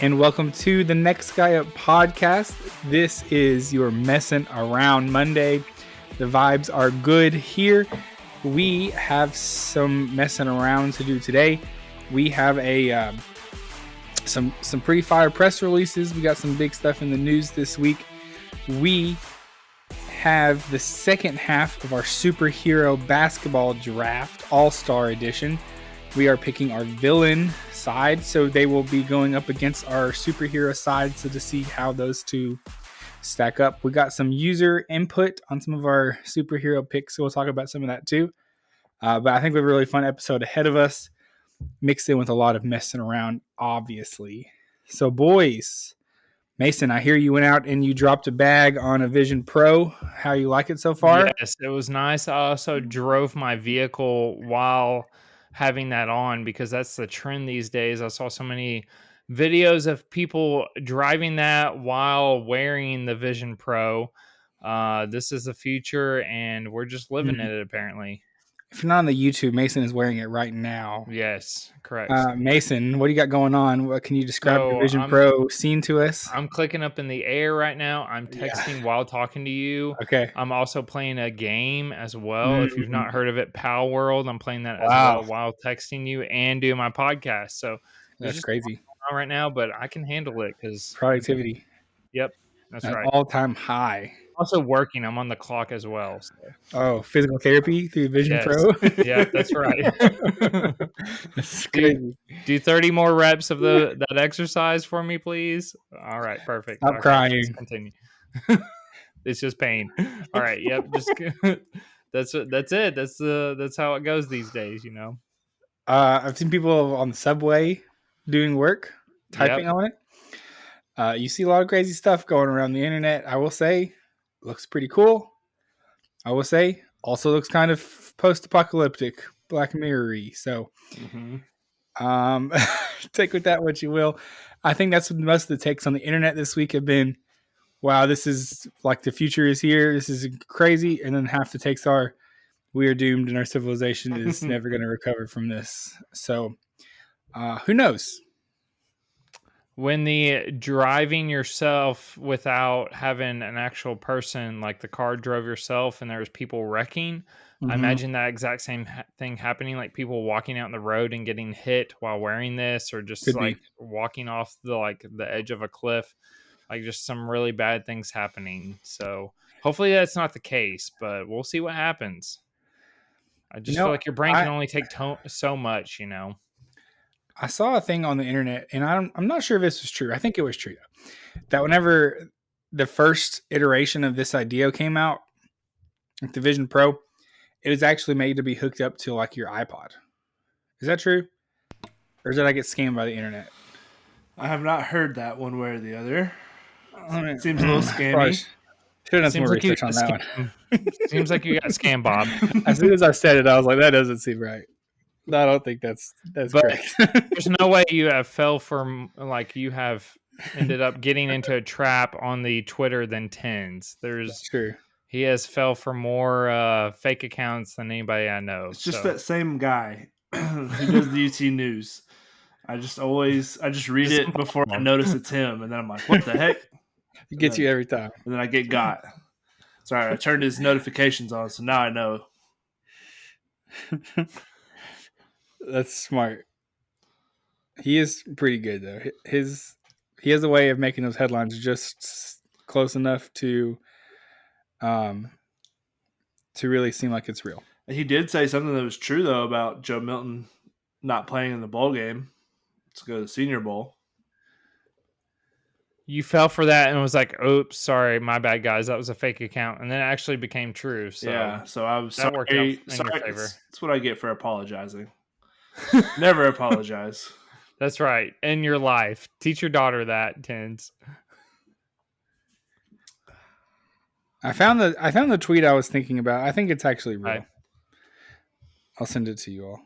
And welcome to the Next Guy Up podcast. This is your Messin Around Monday. The vibes are good here. We have some messing around to do today. We have some pretty fire press releases. We got some big stuff in the news this week. We have the second half of our superhero basketball draft, All-Star Edition. We are picking our villain side, so they will be going up against our superhero side, so to see how those two stack up. We got some user input on some of our superhero picks, so we'll talk about some of that too. But I think we have a really fun episode ahead of us, mixed in with a lot of messing around, obviously. So boys, Mason, I hear you went out and you dropped a bag on a Vision Pro. How you like it so far? Yes, it was nice. I also drove my vehicle while having that on because that's the trend these days. I saw so many videos of people driving that while wearing the Vision Pro. This is the future, and we're just living it, apparently. If you're not on the YouTube, Mason is wearing it right now. Yes, correct. Mason, what do you got going on? What can you describe the Vision Pro scene to us? I'm clicking up in the air right now. I'm texting while talking to you. Okay. I'm also playing a game as well. If you've not heard of it, Pal World, I'm playing that as well while texting you and doing my podcast. So that's crazy right now, but I can handle it because productivity. Yep, that's right. All-time high. Also working. I'm on the clock as well. So. Oh, physical therapy through Vision Pro? Yeah, that's right. That's crazy. Do 30 more reps of that exercise for me, please. All right, perfect. Stop crying. Continue. It's just pain. All right, yep. Just that's it. That's how it goes these days, you know. I've seen people on the subway doing work, typing on it. You see a lot of crazy stuff going around the internet. I will say, looks pretty cool. I will say, also looks kind of post-apocalyptic, Black Mirror-y. So, take with that what you will. I think that's what most of the takes on the internet this week have been. Wow, this is like the future is here. This is crazy. And then half the takes are, we are doomed and our civilization is never going to recover from this. So, who knows? When the driving yourself without having an actual person, like the car drove yourself and there's people wrecking, I imagine that exact same thing happening, like people walking out in the road and getting hit while wearing this, or just walking off the edge of a cliff, like just some really bad things happening. So hopefully that's not the case, but we'll see what happens. I just feel like your brain can only take so much, you know. I saw a thing on the internet, and I'm not sure if this was true. I think it was true, though, that whenever the first iteration of this idea came out, like the Vision Pro, it was actually made to be hooked up to like your iPod. Is that true? Or did I get scammed by the internet? I have not heard that one way or the other. It seems a little scammy. Should have done some more research on that one. Seems like you got scammed, Bob. As soon as I said it, I was like, that doesn't seem right. No, I don't think that's correct. There's no way you have fell for, like, you have ended up getting into a trap on the Twitter than Tens. That's true. He has fell for more fake accounts than anybody I know. It's just that same guy who does the UT News. I just read it before I notice it's him, and then I'm like, what the heck? It gets you every time. And then I get got. Sorry, I turned his notifications on, so now I know. That's smart. He is pretty good though. He has a way of making those headlines just close enough to really seem like it's real. He did say something that was true though about Joe Milton not playing in the bowl game to go to the Senior Bowl. You fell for that and was like, "Oops, sorry, my bad, guys. That was a fake account," and then it actually became true. So yeah, so I was that worked out in your favor. That's what I get for apologizing. Never apologize. That's right. In your life, teach your daughter that, Tens. I found the tweet I was thinking about. I think it's actually real. Right. I'll send it to you all.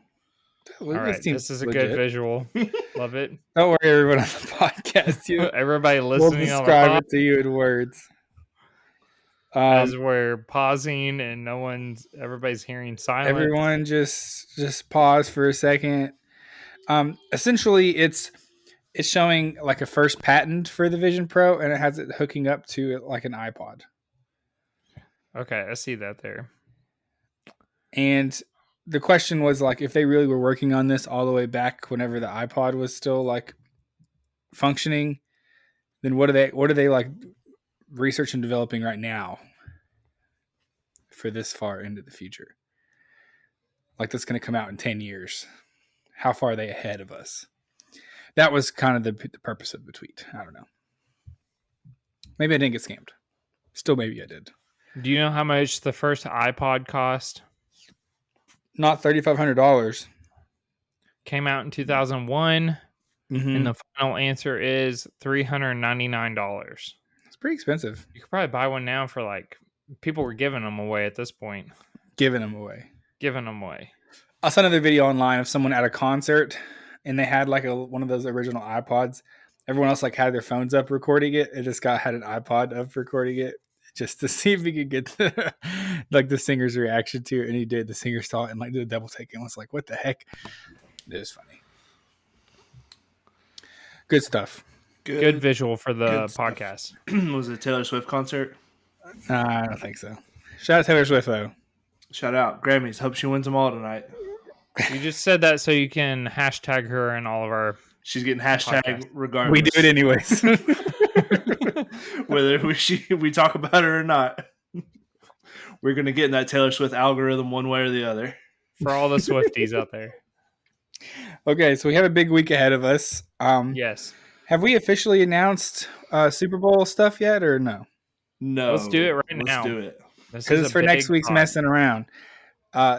All right, this is a good visual. Love it. Don't worry, everyone on the podcast. Everybody listening, we'll describe it to you in words. As we're pausing and everybody's hearing silence. Everyone just pause for a second. Essentially, it's showing like a first patent for the Vision Pro, and it has it hooking up to like an iPod. Okay, I see that there. And the question was like, if they really were working on this all the way back whenever the iPod was still like functioning, then what are they like research and developing right now for this far into the future? Like that's going to come out in 10 years. How far are they ahead of us? That was kind of the purpose of the tweet. I don't know. Maybe I didn't get scammed. Still, maybe I did. Do you know how much the first iPod cost? Not $3,500. Came out in 2001, and the final answer is $399. It's pretty expensive. You could probably buy one now for like, people were giving them away at this point. Giving them away. I saw another video online of someone at a concert, and they had like one of those original iPods. Everyone else like had their phones up recording it, and this guy had an iPod up recording it just to see if he could get the singer's reaction to it. And he did. The singer saw it and like did a double take and was like, "What the heck?" It was funny. Good stuff. Good visual for the podcast. Was it a Taylor Swift concert? I don't think so. Shout out Taylor Swift though. Shout out Grammys. Hope she wins them all tonight. You just said that so you can hashtag her in all of our. She's getting hashtag regardless. We do it anyways. Whether we talk about her or not. We're going to get in that Taylor Swift algorithm one way or the other. For all the Swifties out there. Okay, so we have a big week ahead of us. Yes. Have we officially announced Super Bowl stuff yet or no? No. Let's do it right now. Let's do it. Because it's for next week's Messing Around.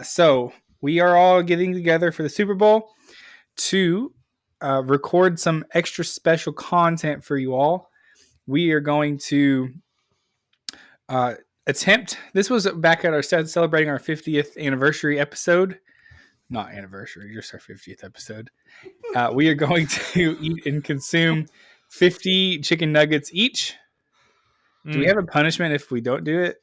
So we are all getting together for the Super Bowl to record some extra special content for you all. We are going to attempt. This was back at our celebrating our 50th anniversary episode. Not anniversary, just our 50th episode. We are going to eat and consume 50 chicken nuggets each. Do we have a punishment if we don't do it?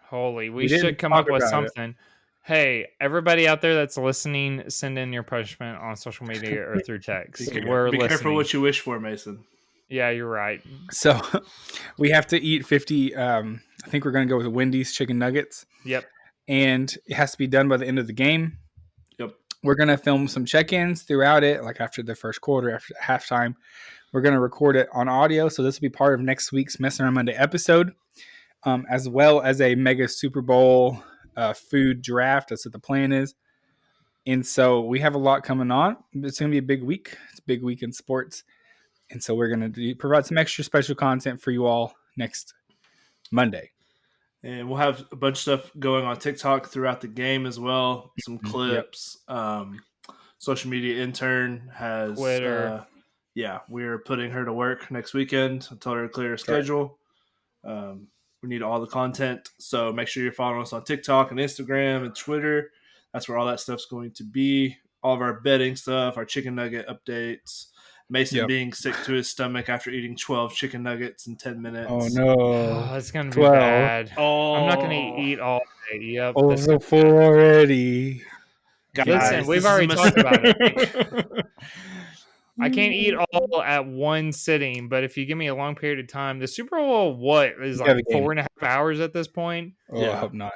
Holy, we should come up with something. Hey, everybody out there that's listening, send in your punishment on social media or through text. Be careful what you wish for, Mason. Yeah, you're right. So we have to eat 50. I think we're going to go with Wendy's chicken nuggets. Yep. And it has to be done by the end of the game. Yep. We're going to film some check-ins throughout it, like after the first quarter, after halftime. We're going to record it on audio. So this will be part of next week's Messing Around Monday episode, as well as a mega Super Bowl food draft. That's what the plan is. And so we have a lot coming on. It's going to be a big week. It's a big week in sports. And so we're going to provide some extra special content for you all next Monday. And we'll have a bunch of stuff going on TikTok throughout the game as well. Some clips. Yep. Social media intern has Twitter. We're putting her to work next weekend. I told her to clear her schedule. We need all the content. So make sure you're following us on TikTok and Instagram and Twitter. That's where all that stuff's going to be. All of our betting stuff, our chicken nugget updates. Mason being sick to his stomach after eating 12 chicken nuggets in 10 minutes. Oh, no. Oh, it's going to be bad. Oh. I'm not going to eat all day. Yep. Over 4 already. Guys, listen, we've already talked about it. I can't eat all at one sitting, but if you give me a long period of time, the Super Bowl, is like 4.5 hours at this point? Oh, yeah. I hope not.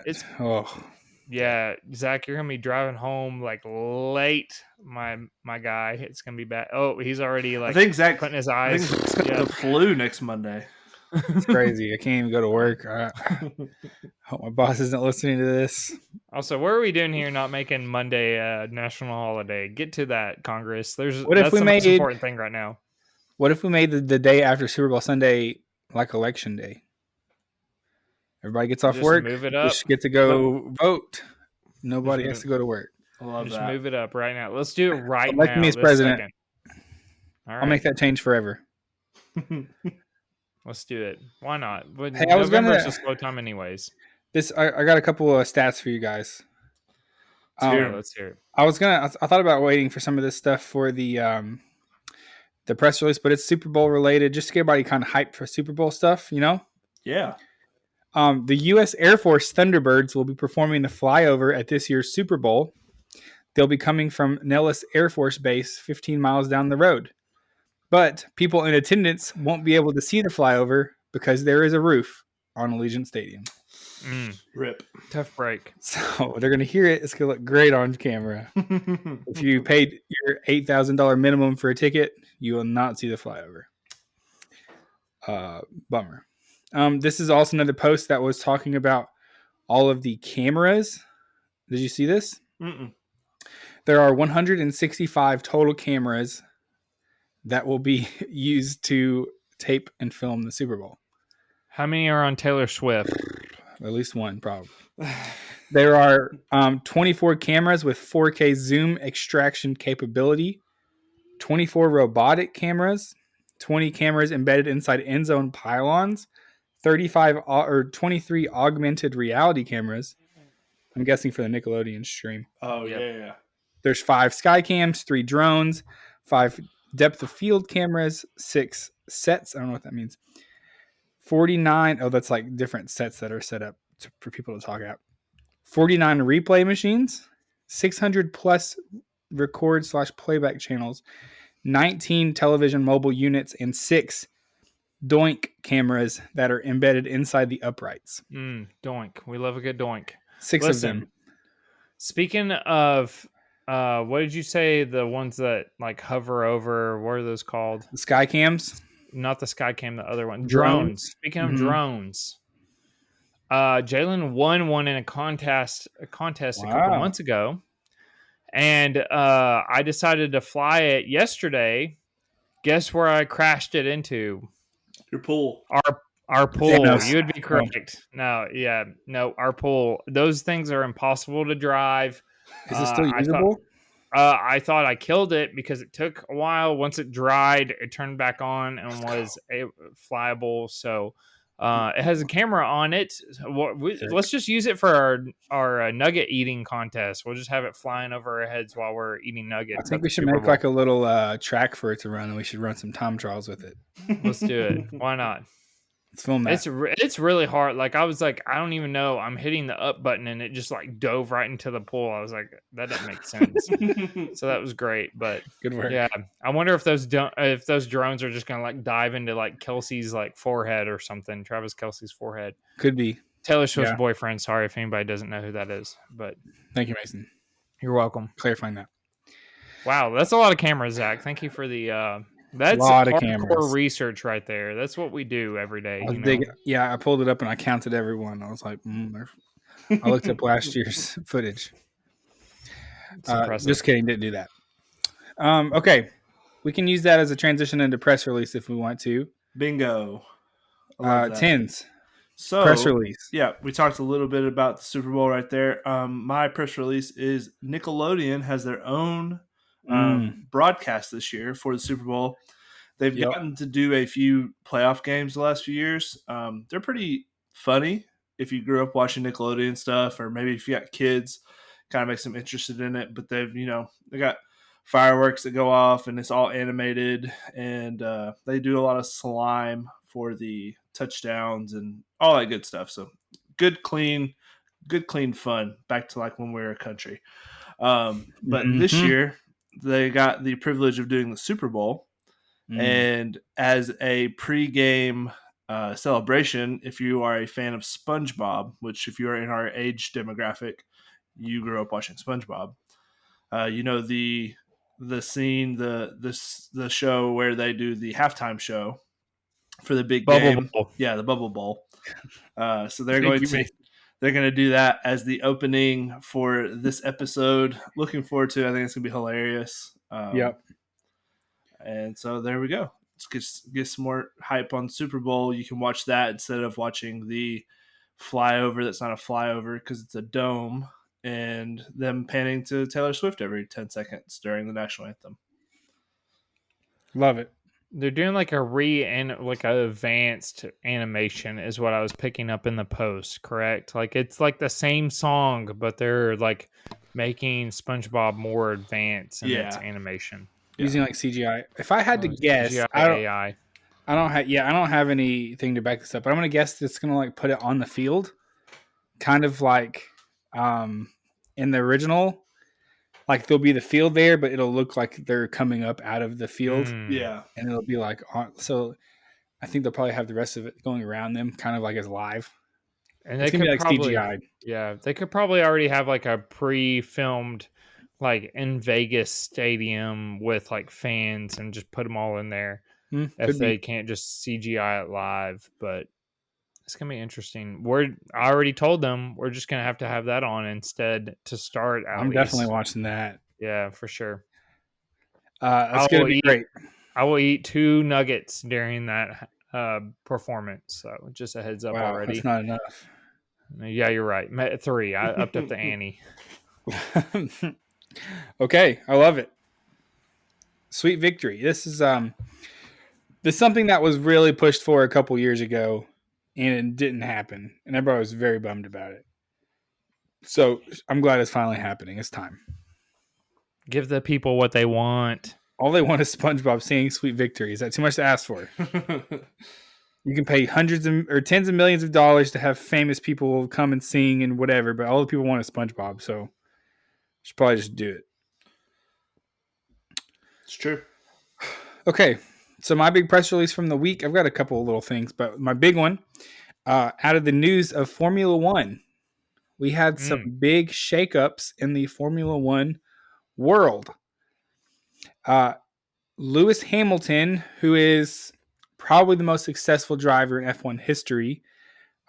Yeah, Zach, you're gonna be driving home like late, my guy. It's gonna be bad. Oh, he's already like. I think Zach putting his eyes. The flu next Monday. It's crazy. I can't even go to work. I hope my boss isn't listening to this. Also, what are we doing here? Not making Monday a national holiday. Get to that, Congress. That's the most important thing right now. What if we made the day after Super Bowl Sunday like election day? Everybody gets off work. Move it up. Just get to go vote. Nobody has to go to work. I love just that. Move it up right now. Let's do it right now. Elect me as president. All right. I'll make that change forever. Let's do it. Why not? But hey, November's a slow time anyways. I got a couple of stats for you guys. Let's hear it. I thought about waiting for some of this stuff for the press release, but it's Super Bowl related, just to get everybody kind of hyped for Super Bowl stuff, you know? Yeah. The U.S. Air Force Thunderbirds will be performing the flyover at this year's Super Bowl. They'll be coming from Nellis Air Force Base 15 miles down the road. But people in attendance won't be able to see the flyover because there is a roof on Allegiant Stadium. Rip. Tough break. So they're going to hear it. It's going to look great on camera. If you paid your $8,000 minimum for a ticket, you will not see the flyover. Bummer. This is also another post that was talking about all of the cameras. Did you see this? Mm-mm. There are 165 total cameras that will be used to tape and film the Super Bowl. How many are on Taylor Swift? At least one, probably. There are 24 cameras with 4K zoom extraction capability, 24 robotic cameras, 20 cameras embedded inside end zone pylons, 23 augmented reality cameras. I'm guessing for the Nickelodeon stream. Oh, yeah. There's 5 sky cams, 3 drones, 5 depth of field cameras, 6 sets. I don't know what that means. 49. Oh, that's like different sets that are set up for people to talk at. 49 replay machines, 600 plus record/playback channels, 19 television mobile units, and 6 doink cameras that are embedded inside the uprights. Doink. We love a good doink. 6 of them. Speaking of, what did you say? The ones that like hover over, what are those called? The sky cams? Not the sky cam, the other one. Drones. Speaking of drones, Jalen won one in a contest a couple months ago. And I decided to fly it yesterday. Guess where I crashed it into? Your pool. Our pool. Thanos. You would be correct. No, our pool. Those things are impossible to drive. Is it still usable? I thought I killed it because it took a while. Once it dried, it turned back on and was flyable. So it has a camera on it. Let's just use it for our nugget eating contest. We'll just have it flying over our heads while we're eating nuggets. I think we should make like a little track for it to run, and we should run some time trials with it. Let's do it. Why not? Let's film that. It's really hard. Like I was like, I don't even know. I'm hitting the up button and it just like dove right into the pool. I was like, that doesn't make sense. So that was great. But good work. Yeah, I wonder if those drones are just gonna like dive into like Kelsey's like forehead or something. Travis Kelsey's forehead. Could be. Taylor Swift's boyfriend. Sorry if anybody doesn't know who that is. But thank you, Mason. You're welcome. Clarifying that. Wow, that's a lot of cameras, Zach. Thank you for the. That's a lot of hardcore research right there. That's what we do every day. I pulled it up and I counted everyone. I was like, I looked up last year's footage. Just kidding, didn't do that. Okay, we can use that as a transition into press release if we want to. Bingo. Tens. So press release. Yeah, we talked a little bit about the Super Bowl right there. My press release is Nickelodeon has their own broadcast this year for the Super Bowl. They've gotten to do a few playoff games the last few years. They're pretty funny if you grew up watching Nickelodeon stuff, or maybe if you got kids, kind of makes them interested in it. But they got fireworks that go off and it's all animated, and they do a lot of slime for the touchdowns and all that good stuff. So good, clean fun, back to like when we were a country. But this year they got the privilege of doing the Super Bowl. And as a pre-game celebration, if you are a fan of Spongebob, which if you are in our age demographic, you grew up watching Spongebob. The scene, the show where they do the halftime show for the big game. Bowl. Yeah, the Bubble Bowl. So they're going to do that as the opening for this episode. Looking forward to it. I think it's going to be hilarious. And so there we go. Let's get some more hype on Super Bowl. You can watch that instead of watching the flyover that's not a flyover because it's a dome, and them panning to Taylor Swift every 10 seconds during the national anthem. Love it. They're doing like an advanced animation is what I was picking up in the post, correct? Like it's like the same song, but they're like making SpongeBob more advanced in its animation. Using like CGI. If I had to guess, AI. I don't have anything to back this up, but I'm gonna guess it's gonna like put it on the field, kind of like in the original. Like there'll be the field there, but it'll look like they're coming up out of the field, Yeah. and it'll be like on. So I think they'll probably have the rest of it going around them, kind of like as live. And It's they gonna be could like probably, CGI. yeah, they could probably already have like a pre-filmed, like in Vegas stadium with like fans and just put them all in there if Could they be. can't just CGI it live. But it's gonna be interesting. I already told them we're just gonna have to have that on instead to start at I'm definitely least. watching that. Yeah, for sure. That's I gonna will be eat. great. I will eat 2 nuggets during that performance. So just a heads up Wow, that's already. not enough. Yeah, you're right. 3. I upped up the ante. Okay, I love it. Sweet victory. This is something that was really pushed for a couple years ago, and it didn't happen, and everybody was very bummed about it. So I'm glad it's finally happening. It's time. Give the people what they want. All they want is SpongeBob singing "Sweet Victory." Is that too much to ask for? You can pay hundreds or tens of millions of dollars to have famous people come and sing and whatever, but all the people want is SpongeBob. So should probably just do it. It's true. Okay, so my big press release from the week. I've got a couple of little things, but my big one, out of the news of Formula One, we had some big shakeups in the Formula One world. Lewis Hamilton, who is probably the most successful driver in F1 history,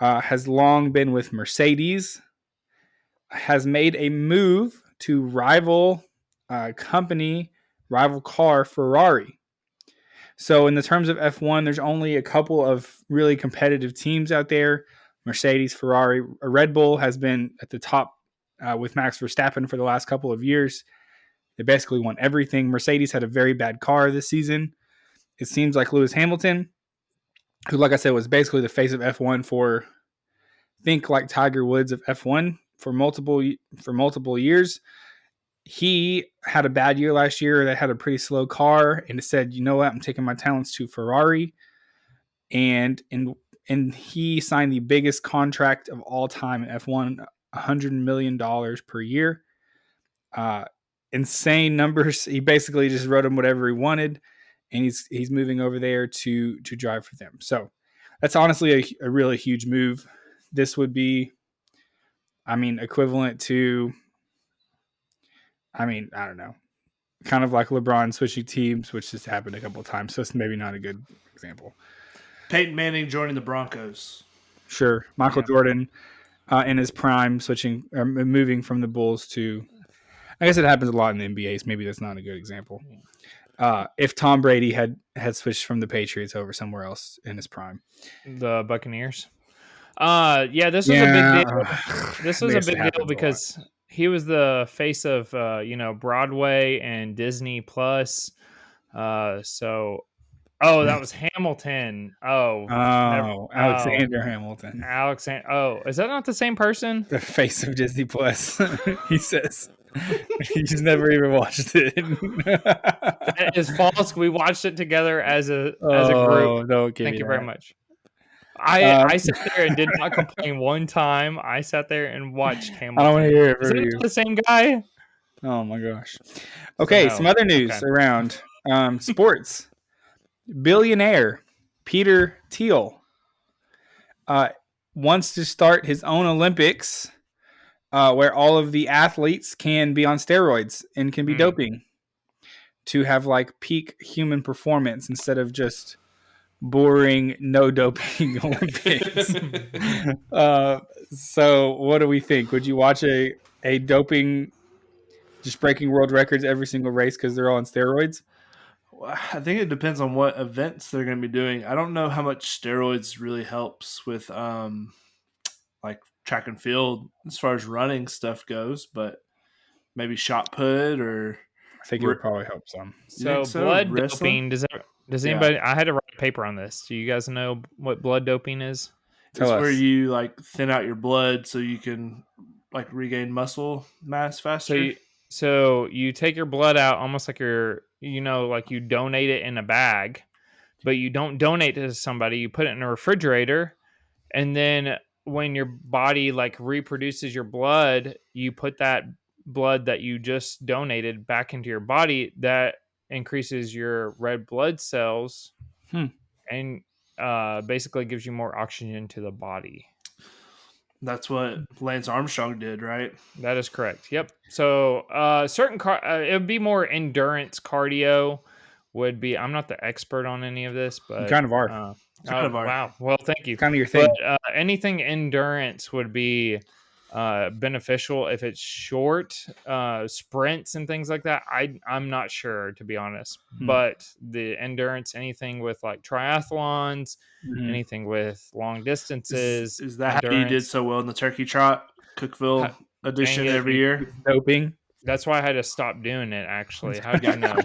has long been with Mercedes, has made a move to rival car Ferrari. So in the terms of F1, there's only a couple of really competitive teams out there. Mercedes, Ferrari, Red Bull has been at the top with Max Verstappen for the last couple of years. They basically won everything. Mercedes had a very bad car this season. It seems like Lewis Hamilton, who, like I said, was basically the face of F1 for, think like Tiger Woods of F1 for multiple years. He had a bad year last year. They had a pretty slow car, and it said, you know what, I'm taking my talents to Ferrari. And he signed the biggest contract of all time in F1, $100 million per year. Insane numbers. He basically just wrote him whatever he wanted, and he's moving over there to drive for them. So that's honestly a really huge move. This would be, equivalent to, I don't know, kind of like LeBron switching teams, which has happened a couple of times. So it's maybe not a good example. Peyton Manning joining the Broncos. Sure. Michael Jordan in his prime moving from the Bulls to, I guess it happens a lot in the NBA, so maybe that's not a good example. If Tom Brady had switched from the Patriots over somewhere else in his prime. The Buccaneers. This was a big deal. This was a big deal because he was the face of Broadway and Disney Plus. That was Hamilton. Alexander Hamilton. Is that not the same person? The face of Disney Plus. He says. He's never even watched it. That is false. We watched it together as a group. Thank you very much. I sat there and did not complain one time. I sat there and watched Hamilton. I don't want to hear it Is from it you. the same guy? Oh my gosh. Okay, some other news around sports. Billionaire Peter Thiel wants to start his own Olympics where all of the athletes can be on steroids and can be doping to have like peak human performance instead of just boring no doping Olympics. So what do we think? Would you watch a doping, just breaking world records every single race because they're all on steroids? I think it depends on what events they're going to be doing. I don't know how much steroids really helps with like track and field as far as running stuff goes, but maybe shot put or I think it would probably help some. So blood doping, does anybody, I had to write a paper on this. Do you guys know what blood doping is? It's where you like thin out your blood so you can like regain muscle mass faster. So you take your blood out almost like like you donate it in a bag but you don't donate to somebody. You put it in a refrigerator, and then when your body like reproduces your blood, you put that blood that you just donated back into your body. That increases your red blood cells and basically gives you more oxygen to the body. That's what Lance Armstrong did, right? That is correct. Yep. So certain it would be more endurance cardio would be. I'm not the expert on any of this, but You kind of are. Kind of are. Wow. Well, thank you. Kind of your thing. But anything endurance would be beneficial if it's short sprints and things like that. I'm not sure, to be honest. But the endurance, anything with like triathlons, anything with long distances. Is that endurance. How you did so well in the Turkey Trot Cookville edition every year? Doping. That's why I had to stop doing it, actually. How did you know?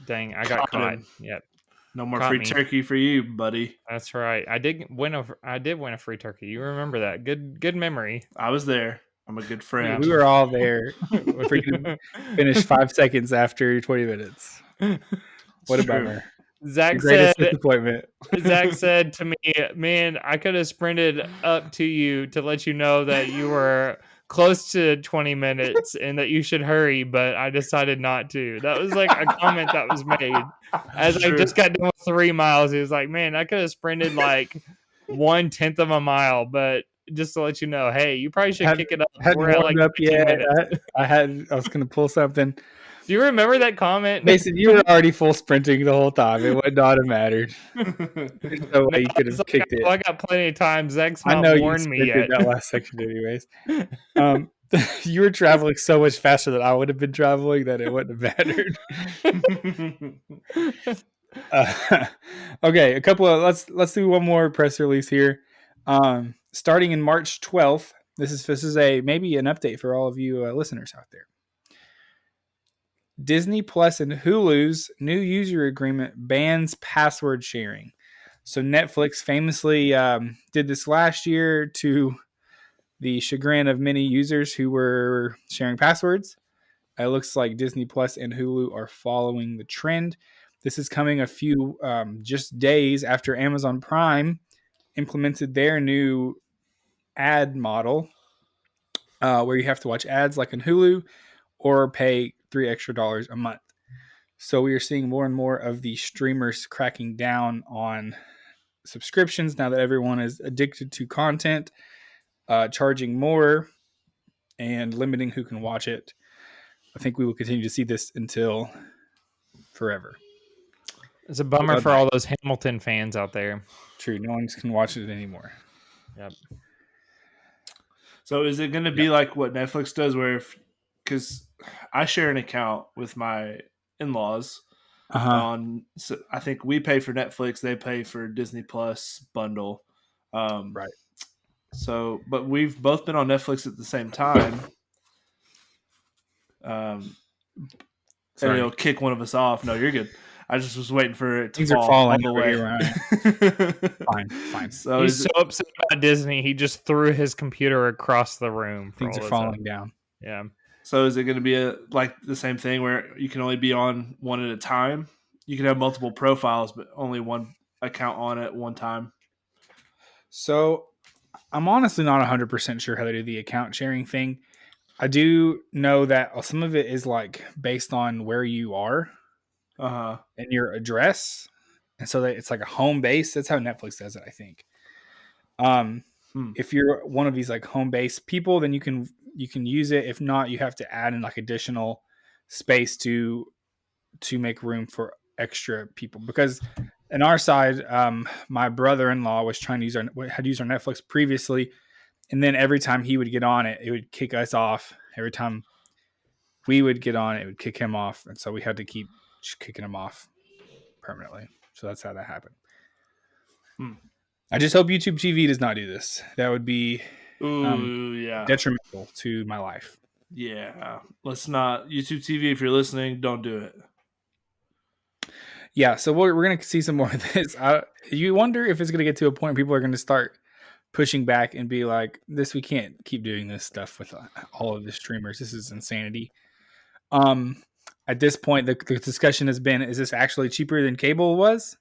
Dang, I got caught. Yep. No more free turkey for you, buddy. That's right. I did win a free turkey. You remember that? Good memory. I was there. I'm a good friend. We were all there. Freaking finished 5 seconds after 20 minutes. What a bummer. Zach said disappointment. Zach said to me, "Man, I could have sprinted up to you to let you know that you were close to 20 minutes and that you should hurry, but I decided not to." That was like a comment that was made as I just got done with 3 miles. He was like, "Man, I could have sprinted like 1/10 of a mile, but just to let you know, hey, you probably should kick it up." We're at like up yet. I was going to pull something. Do you remember that comment? Mason, you were already full sprinting the whole time. It would not have mattered. There's no way you could have kicked it. I got plenty of time. Zach's not warned me yet. That last section anyways. You were traveling so much faster than I would have been traveling that it wouldn't have mattered. Okay, a couple of let's do one more press release here. Starting in March 12th, this is maybe an update for all of you listeners out there. Disney Plus and Hulu's new user agreement bans password sharing. So Netflix famously did this last year to the chagrin of many users who were sharing passwords. It looks like Disney Plus and Hulu are following the trend. This is coming a few just days after Amazon Prime implemented their new ad model where you have to watch ads like in Hulu or pay $3 extra a month. So we are seeing more and more of the streamers cracking down on subscriptions now that everyone is addicted to content, charging more and limiting who can watch it. I think we will continue to see this until forever. It's a bummer for all those Hamilton fans out there. True. No one can watch it anymore. Yep. So is it going to be like what Netflix does where because I share an account with my in-laws so I think we pay for Netflix, they pay for Disney Plus bundle. Right. So, but we've both been on Netflix at the same time. And it'll kick one of us off. No, you're good. I just was waiting for it to Things are falling all the way. Fine. So he's so upset about Disney, he just threw his computer across the room. Things are falling down. Yeah. So is it going to be like the same thing where you can only be on one at a time? You can have multiple profiles, but only one account on at one time. So I'm honestly not 100% sure how they do the account sharing thing. I do know that some of it is like based on where you are and your address. And so that it's like a home base. That's how Netflix does it, I think. If you're one of these like home base people, then you can use it. If not, you have to add in like additional space to make room for extra people. Because on our side, my brother-in-law was trying to had used our Netflix previously, and then every time he would get on it, it would kick us off. Every time we would get on it, it would kick him off, and so we had to keep just kicking him off permanently. So that's how that happened. I just hope YouTube TV does not do this. That would be detrimental to my life. Yeah. Let's not. YouTube TV, if you're listening, don't do it. Yeah, so we're going to see some more of this. You wonder if it's going to get to a point where people are going to start pushing back and be like, we can't keep doing this stuff with all of the streamers. This is insanity. At this point, the discussion has been, is this actually cheaper than cable was?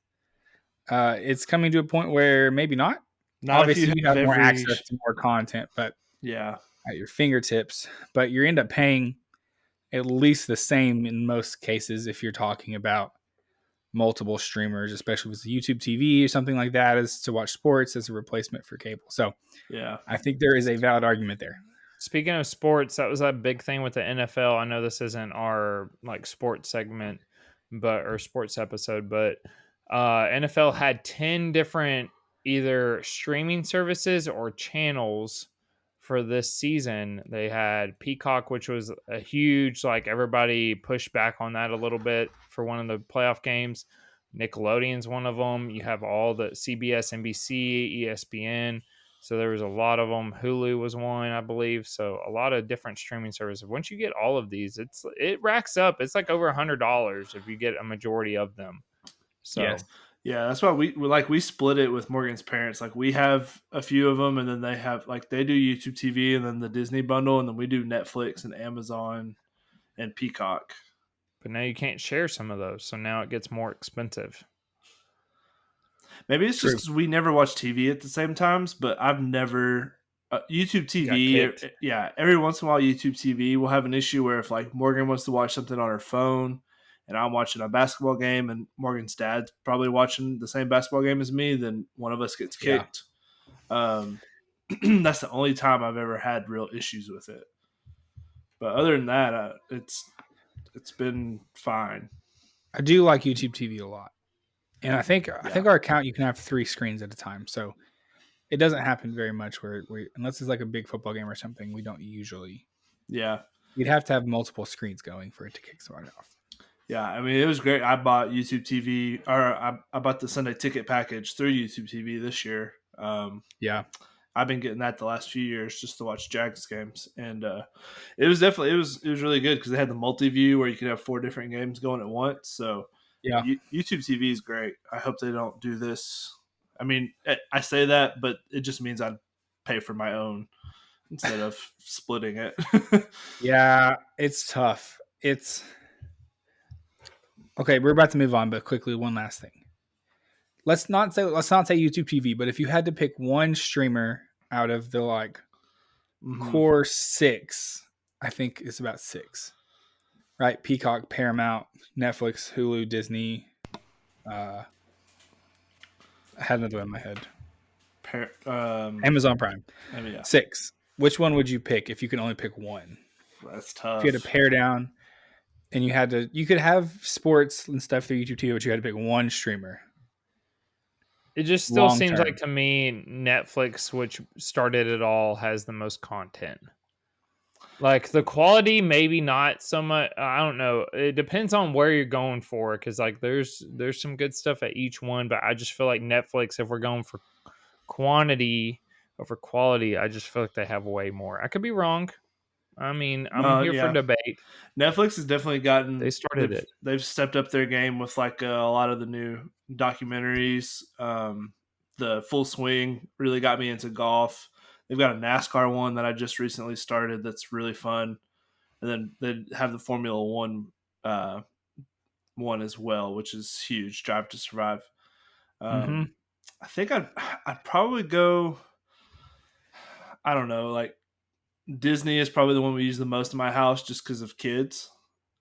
It's coming to a point where maybe not. Not if Obviously, you you have have more every access to more content, but yeah. at your fingertips. But you end up paying at least the same in most cases if you're talking about multiple streamers, especially with YouTube TV or something like that, as to watch sports as a replacement for cable. So Yeah. I think there is a valid argument there. Speaking of sports, that was a big thing with the NFL. I know this isn't our like sports segment, or sports episode, but NFL had 10 different either streaming services or channels for this season. They had Peacock, which was a huge, like everybody pushed back on that a little bit for one of the playoff games. Nickelodeon's one of them. You have all the CBS, NBC, ESPN. So there was a lot of them. Hulu was one, I believe. So a lot of different streaming services. Once you get all of these, it racks up. It's like over $100 if you get a majority of them. So Yes. Yeah, that's why we split it with Morgan's parents. Like we have a few of them, and then they have like they do YouTube TV and then the Disney bundle, and then we do Netflix and Amazon and Peacock. but now you can't share some of those. So now it gets more expensive. Maybe it's True. just because we never watch TV at the same times, but I've never YouTube TV. Yeah, every once in a while YouTube TV will have an issue where if like Morgan wants to watch something on her phone, and I'm watching a basketball game, and Morgan's dad's probably watching the same basketball game as me, then one of us gets kicked. That's the only time I've ever had real issues with it. But other than that, it's been fine. I do like YouTube TV a lot. And I think our account you can have 3 screens at a time. So it doesn't happen very much where unless it's like a big football game or something, we don't usually. Yeah. You'd have to have multiple screens going for it to kick somebody off. Yeah, I mean, it was great. I bought YouTube TV, or I bought the Sunday ticket package through YouTube TV this year. Yeah. I've been getting that the last few years just to watch Jags games, and it was really good because they had the multi-view where you could have 4 different games going at once. So Yeah, YouTube TV is great. I hope they don't do this. I mean, I say that, but it just means I'd pay for my own instead of splitting it. yeah, it's tough. It's okay. We're about to move on, but quickly, one last thing. Let's not say YouTube TV, but if you had to pick one streamer out of the like core 6, I think it's about 6, right? Peacock, Paramount, Netflix, Hulu, Disney. I had another one in my head. Amazon Prime. I mean, yeah. 6. Which one would you pick if you could only pick one? That's tough. If you had to pare down, and you could have sports and stuff through YouTube TV, but you had to pick one streamer. It just still seems like to me Netflix, which started it all, has the most content. Like the quality, maybe not so much. I don't know. It depends on where you're going for, because like there's some good stuff at each one, but I just feel like Netflix, if we're going for quantity over quality, I just feel like they have way more. I could be wrong. I mean, I'm here for debate. Netflix has definitely gotten. They started it. They've stepped up their game with like a lot of the new documentaries. The Full Swing really got me into golf. They've got a NASCAR one that I just recently started that's really fun, and then they have the Formula One one as well, which is huge. Drive to Survive. I think I'd probably go. I don't know, like. Disney is probably the one we use the most in my house just because of kids.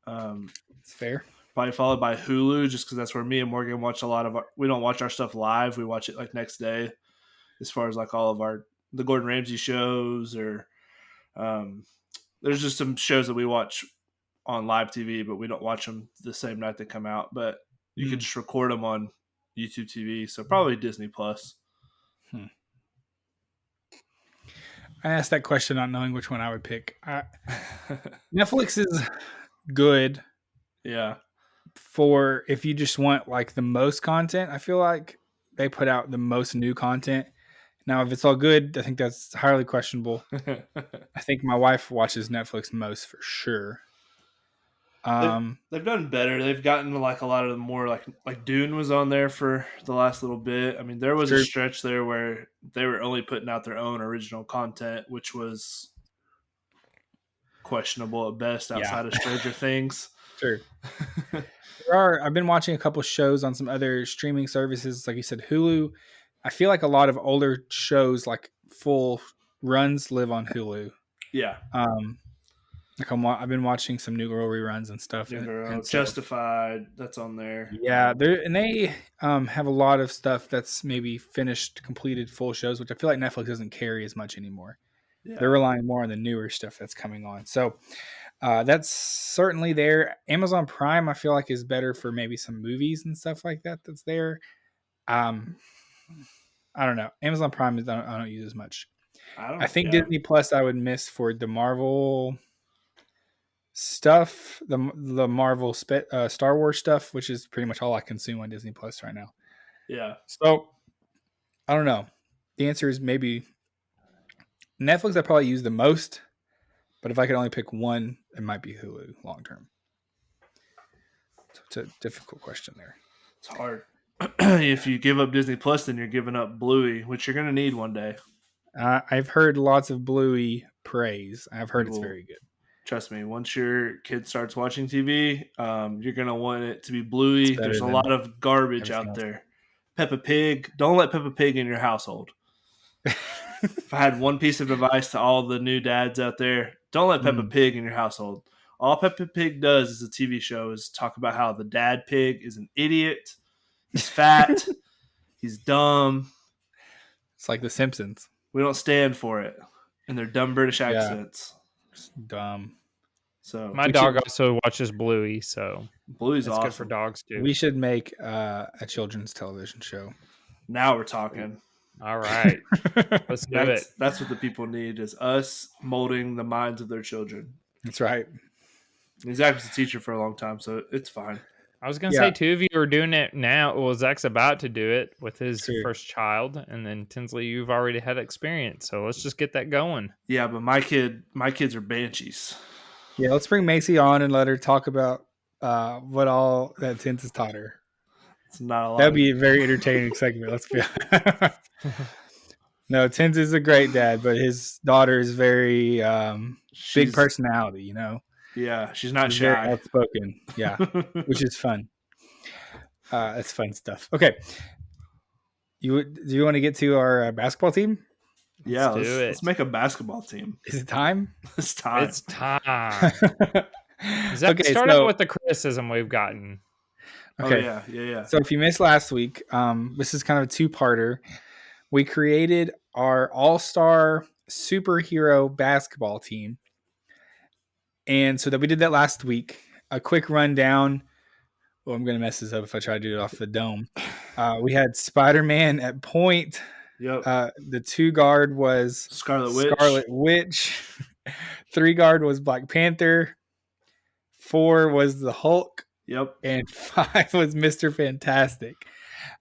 It's fair. Probably followed by Hulu just because that's where me and Morgan watch a lot of we don't watch our stuff live. We watch it like next day as far as like all of the Gordon Ramsay shows or there's just some shows that we watch on live TV, but we don't watch them the same night they come out. But you could just record them on YouTube TV. So probably Disney Plus. I asked that question not knowing which one I would pick. Netflix is good. Yeah. For if you just want like the most content, I feel like they put out the most new content. Now, if it's all good, I think that's highly questionable. I think my wife watches Netflix most for sure. They've done better. They've gotten like a lot of the more like Dune was on there for the last little bit. I mean, there was a stretch there where they were only putting out their own original content, which was questionable at best outside of Stranger Things. Sure. I've been watching a couple shows on some other streaming services, like you said, Hulu. I feel like a lot of older shows, like full runs, live on Hulu. Yeah. I've been watching some New Girl reruns and stuff, and so, Justified, that's on there. yeah, they have a lot of stuff that's maybe finished, completed full shows, which I feel like Netflix doesn't carry as much anymore. Yeah. They're relying more on the newer stuff that's coming on. So that's certainly there. Amazon Prime, I feel like, is better for maybe some movies and stuff like that. That's there. I don't know. Amazon Prime is I don't use as much. I think Disney Plus I would miss for the Marvel stuff, the Marvel Star Wars stuff, which is pretty much all I consume on Disney Plus right now. Yeah. So I don't know. The answer is maybe Netflix. I probably use the most, but if I could only pick one, it might be Hulu long term. So it's a difficult question there. It's hard. If you give up Disney Plus, then you're giving up Bluey, which you're going to need one day. I've heard lots of Bluey praise. I've heard it's very good. Trust me, once your kid starts watching TV, you're going to want it to be Bluey. There's a lot of garbage out there. Peppa Pig. Don't let Peppa Pig in your household. If I had one piece of advice to all the new dads out there, don't let Peppa Pig in your household. All Peppa Pig does as a TV show is talk about how the dad pig is an idiot. He's fat. He's dumb. It's like The Simpsons. We don't stand for it. And their dumb British accents. Dumb. So my dog also watches Bluey, so Bluey's awesome. Good for dogs too. We should make a children's television show. Now we're talking. All right. Let's do it. That's what the people need, is us molding the minds of their children. That's right. Zach was a teacher for a long time, so it's fine. I was going to say, two of you are doing it now. Well, Zach's about to do it with his first child, and then Tinsley, you've already had experience, so let's just get that going. Yeah, but my kids are banshees. Yeah, let's bring Macy on and let her talk about what all that Tins has taught her. It's not a lot. That'd be a very entertaining segment. Let's be honest. No, Tins is a great dad, but his daughter is very big personality, you know? Yeah, she's not shy. Very outspoken. Yeah, which is fun. It's fun stuff. Okay. Do you want to get to our basketball team? Yeah, let's make a basketball team. Is it time? It's time. It's time. Zach, start out with the criticism we've gotten. Okay. Oh, yeah. So if you missed last week, this is kind of a two-parter. We created our all-star superhero basketball team. And so that we did that last week. A quick rundown. Well, I'm going to mess this up if I try to do it off the dome. We had Spider-Man at point. Yep. The 2 guard was Scarlet Witch. 3 guard was Black Panther. 4 was the Hulk. Yep. And 5 was Mr. Fantastic.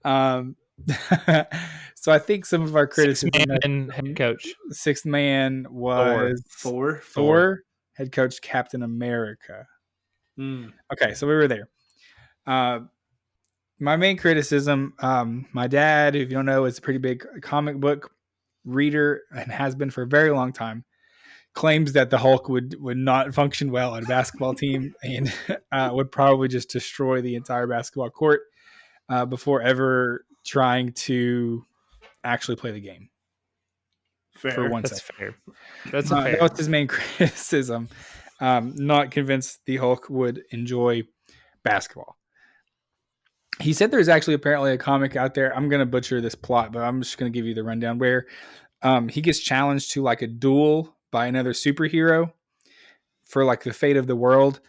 So I think some of our criticism. 6-man head coach. 6th man was Thor. Head coach Captain America. Okay, so we were there. My main criticism, my dad, if you don't know, is a pretty big comic book reader and has been for a very long time, claims that the Hulk would not function well on a basketball team and would probably just destroy the entire basketball court before ever trying to actually play the game. Fair. For one That's second. Fair. Fair. That was his main criticism. Not convinced the Hulk would enjoy basketball. He said there's actually apparently a comic out there. I'm going to butcher this plot, but I'm just going to give you the rundown where he gets challenged to like a duel by another superhero for like the fate of the world.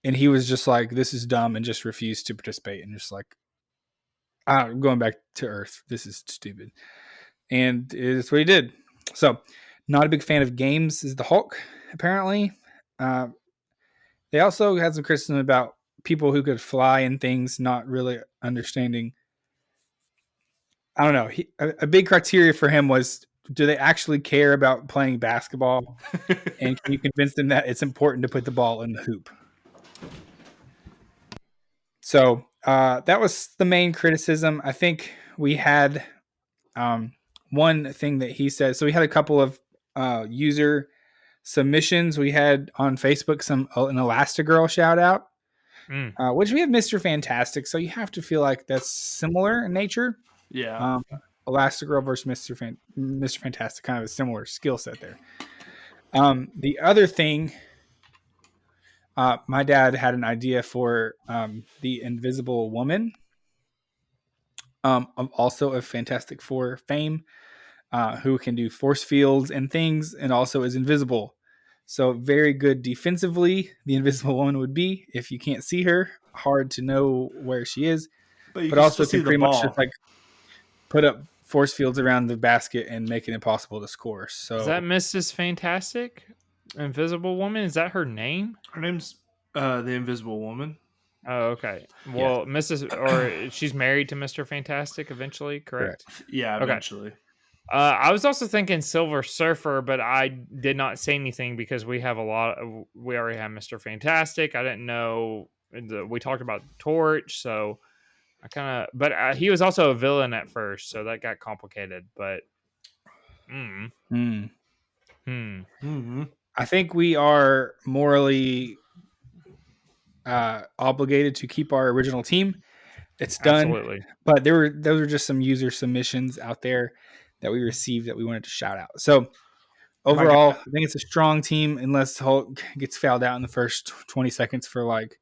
And he was just like, this is dumb, and just refused to participate. And just like, I'm going back to Earth. This is stupid. And it's what he did. So not a big fan of games is the Hulk, apparently. They also had some criticism about people who could fly and things, not really understanding. I don't know. A big criteria for him was, do they actually care about playing basketball? And can you convince them that it's important to put the ball in the hoop? So that was the main criticism. I think we had one thing that he said. So we had a couple of user submissions. We had on Facebook an Elastigirl shout out. which we have Mr. Fantastic, so you have to feel like that's similar in nature. Yeah. Elastigirl versus Mr. Fantastic, kind of a similar skill set there. The other thing, my dad had an idea for the Invisible Woman, also of Fantastic Four fame, who can do force fields and things, and also is invisible. So very good defensively, the Invisible Woman would be. If you can't see her, hard to know where she is. But you But can also still see can the pretty much ball. just like put up force fields around the basket and make it impossible to score. So Is that Mrs. Fantastic? Invisible Woman? Is that her name? Her name's the Invisible Woman. Oh, okay. Well, she's married to Mr. Fantastic eventually, correct? Yeah, eventually. Okay. I was also thinking Silver Surfer, but I did not say anything because we already have Mr. Fantastic. I didn't know we talked about Torch, so but he was also a villain at first, so that got complicated. But I think we are morally obligated to keep our original team. It's done. Absolutely. But those were just some user submissions out there that we received that we wanted to shout out. So overall, I think it's a strong team unless Hulk gets fouled out in the first 20 seconds for like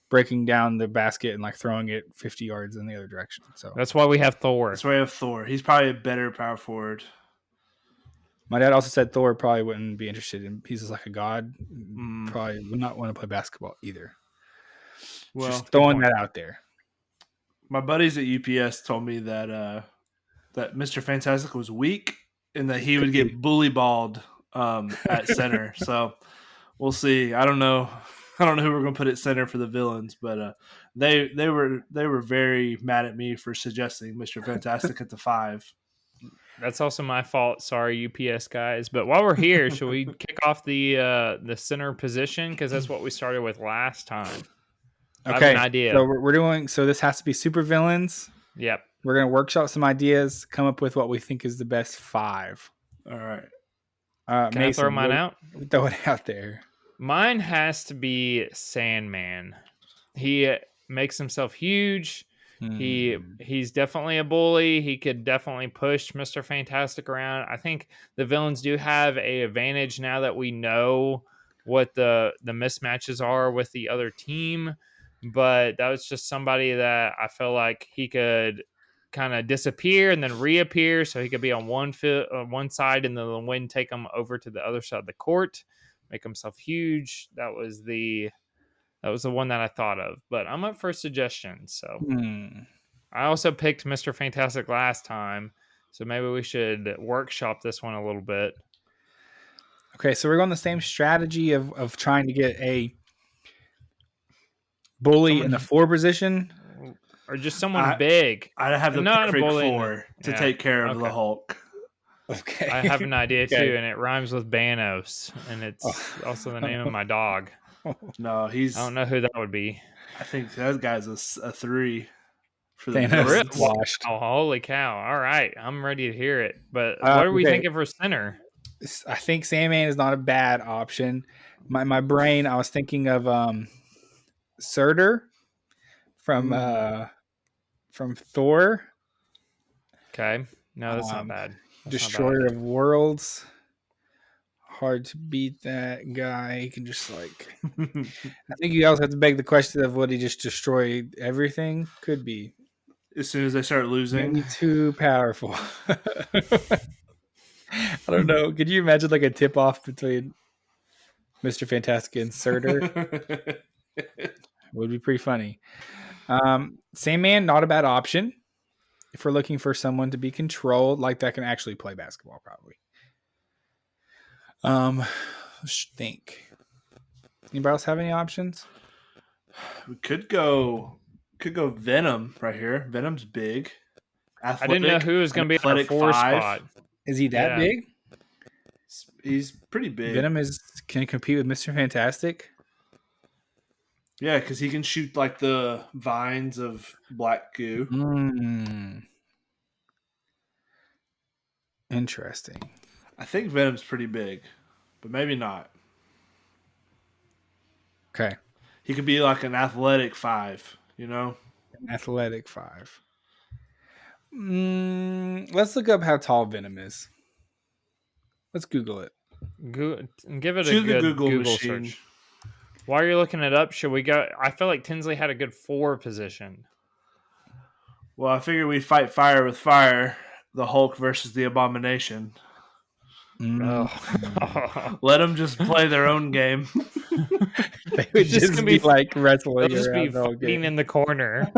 breaking down the basket and like throwing it 50 yards in the other direction. So that's why we have Thor. That's why we have Thor. He's probably a better power forward. My dad also said Thor probably wouldn't be interested in. He's just like a god. Probably would not want to play basketball either. Well, just throwing that out there. My buddies at UPS told me that that Mr. Fantastic was weak and that he would get bully balled at center. So we'll see. I don't know who we're going to put at center for the villains, but they were very mad at me for suggesting Mr. Fantastic at the 5. That's also my fault. Sorry, UPS guys. But while we're here, should we kick off the center position? Because that's what we started with last time. Okay. I have an idea. So we're doing. So this has to be super villains. Yep. We're gonna workshop some ideas, come up with what we think is the best 5. All right. Can Mason, I throw mine out? Throw it out there. Mine has to be Sandman. He makes himself huge. He's definitely a bully. He could definitely push Mr. Fantastic around. I think the villains do have an advantage now that we know what the mismatches are with the other team. But that was just somebody that I feel like he could kind of disappear and then reappear, so he could be on one side and then the wind take him over to the other side of the court, make himself huge. That was the one that I thought of, but I'm up for suggestions. So I also picked Mr. Fantastic last time, so maybe we should workshop this one a little bit. Okay, so we're going the same strategy of trying to get a bully in the 4 position. Or just someone big. I'd have the perfect 4 to take care of the Hulk. Okay. I have an idea too, and it rhymes with Banos, and it's also the name of my dog. No, I don't know who that would be. I think that guy's a 3 for the Banos washed. Oh, holy cow. All right. I'm ready to hear it. But what are we thinking for center? I think Sandman is not a bad option. My brain, I was thinking of Surtur from Thor. Okay. No, that's not bad. Destroyer of Worlds. Hard to beat that guy. He can just like I think you also have to beg the question of would he just destroy everything? Could be. As soon as they start losing. Maybe too powerful. I don't know. Could you imagine like a tip off between Mr. Fantastic and Surtur? Would be pretty funny. Sandman, not a bad option. If we're looking for someone to be controlled, like that can actually play basketball, probably. Let's think. Anybody else have any options? We could go Venom right here. Venom's big. Athletic, I didn't know who was going to be our 4 spot. Is he that big? He's pretty big. Venom can compete with Mr. Fantastic. Yeah, because he can shoot like the vines of black goo. Interesting. I think Venom's pretty big, but maybe not. Okay. He could be like an athletic 5, you know? An athletic 5. Let's look up how tall Venom is. Let's Google it. Give it To a the good Google Google machine. search. While you're looking it up, should we go? I feel like Tinsley had a good 4 position. Well, I figure we fight fire with fire. The Hulk versus the Abomination. Oh. Let them just play their own game. They would just be like wrestling. They'll just be around the whole fighting game. in the corner.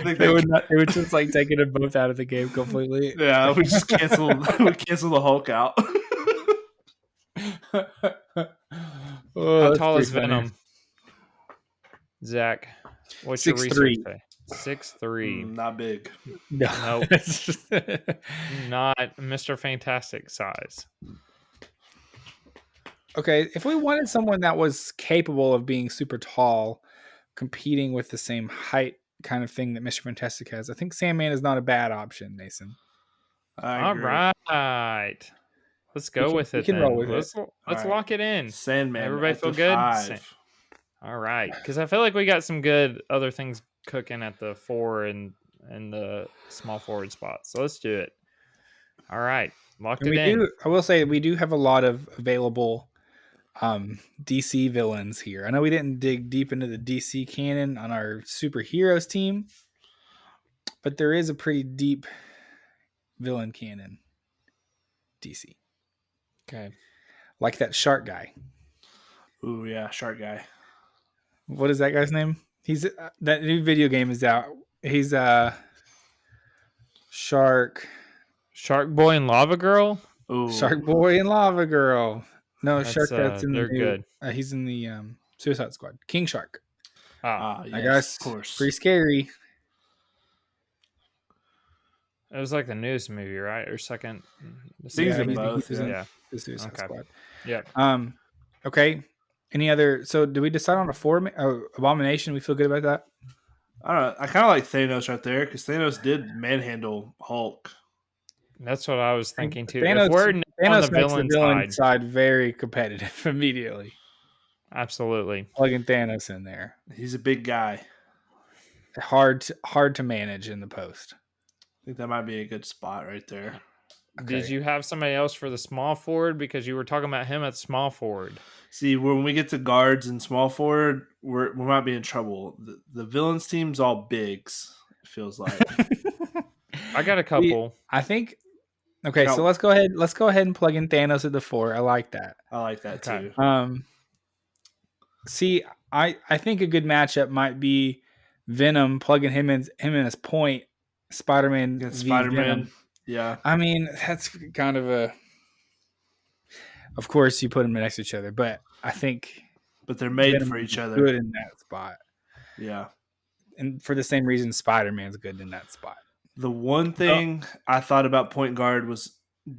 They would not. They would just like taking them both out of the game completely. Yeah, we just cancel. We cancel the Hulk out. How tall is Venom? Zach, what's your research 6'3". say? 6'3". Not big. No. Nope. Not Mr. Fantastic size. Okay, if we wanted someone that was capable of being super tall, competing with the same height kind of thing that Mr. Fantastic has, I think Sandman is not a bad option, Mason. All right. Let's go with it. We can then. roll with let's it. Let's lock it in. Sandman. Everybody at feel the good? 5. All right, because I feel like we got some good other things cooking at the 4 and the small forward spot. So let's do it. All right, locked it in. I will say we do have a lot of available DC villains here. I know we didn't dig deep into the DC canon on our superheroes team, but there is a pretty deep villain canon. DC. Okay. Like that shark guy. Ooh, yeah, shark guy. What is that guy's name? He's that new video game is out. He's Shark Boy and Lava Girl. Ooh. Shark Boy and Lava Girl. No, Shark that's in they're the new, good. He's in the Suicide Squad. King Shark. Yes, I guess of course. pretty scary. It was like the newest movie, right? Or second? Things Yeah, in he both. was in Yeah. the Suicide Okay. Squad. Yeah. Okay. Any other? So, do we decide on a 4 Abomination? We feel good about that. I don't know. I kind of like Thanos right there because Thanos did manhandle Hulk. That's what I was thinking too. Thanos, If we're on the makes villain side very competitive immediately. absolutely. Plugging Thanos in there. He's a big guy. Hard to manage in the post. I think that might be a good spot right there. Did Okay. you have somebody else for the small forward because you were talking about him at small forward? See, when we get to guards and small forward, we might be in trouble. The villains team's all bigs. It feels like. I got a couple. I think. Okay, No. so let's go ahead. Let's go ahead and plug in Thanos at the 4. I like that. I like that Okay. too. See, I think a good matchup might be Venom plugging him in as point. Spider-Man Against v. Spider-Man. Venom. Yeah. I mean, that's kind of a. Of course, you put them next to each other, but I think. But they're made Venom for is each other. Good in that spot, Yeah. and for the same reason, Spider-Man's good in that spot. The one thing I thought about point guard was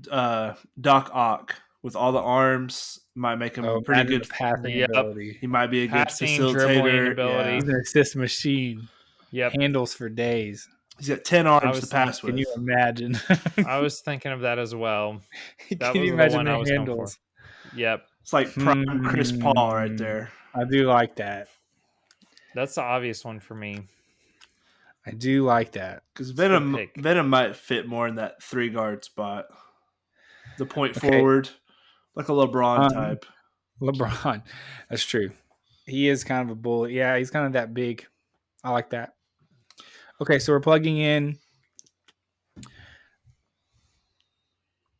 Doc Ock with all the arms might make him pretty good. passing Yep. ability. He might be a Passing, good dribbling facilitator. ability. He's an assist machine. Yep. Handles for days. He's got 10 arms was to pass with. Can you imagine? I was thinking of that as well. That Can was you the imagine one the I was going for. handles? Yep. It's like prime Chris Paul right there. I do like that. That's the obvious one for me. I do like that. Because good pick. Venom might fit more in that 3 guard spot. The point Okay. forward. Like a LeBron type. LeBron. That's true. He is kind of a bully. Yeah, he's kind of that big. I like that. Okay, so we're plugging in.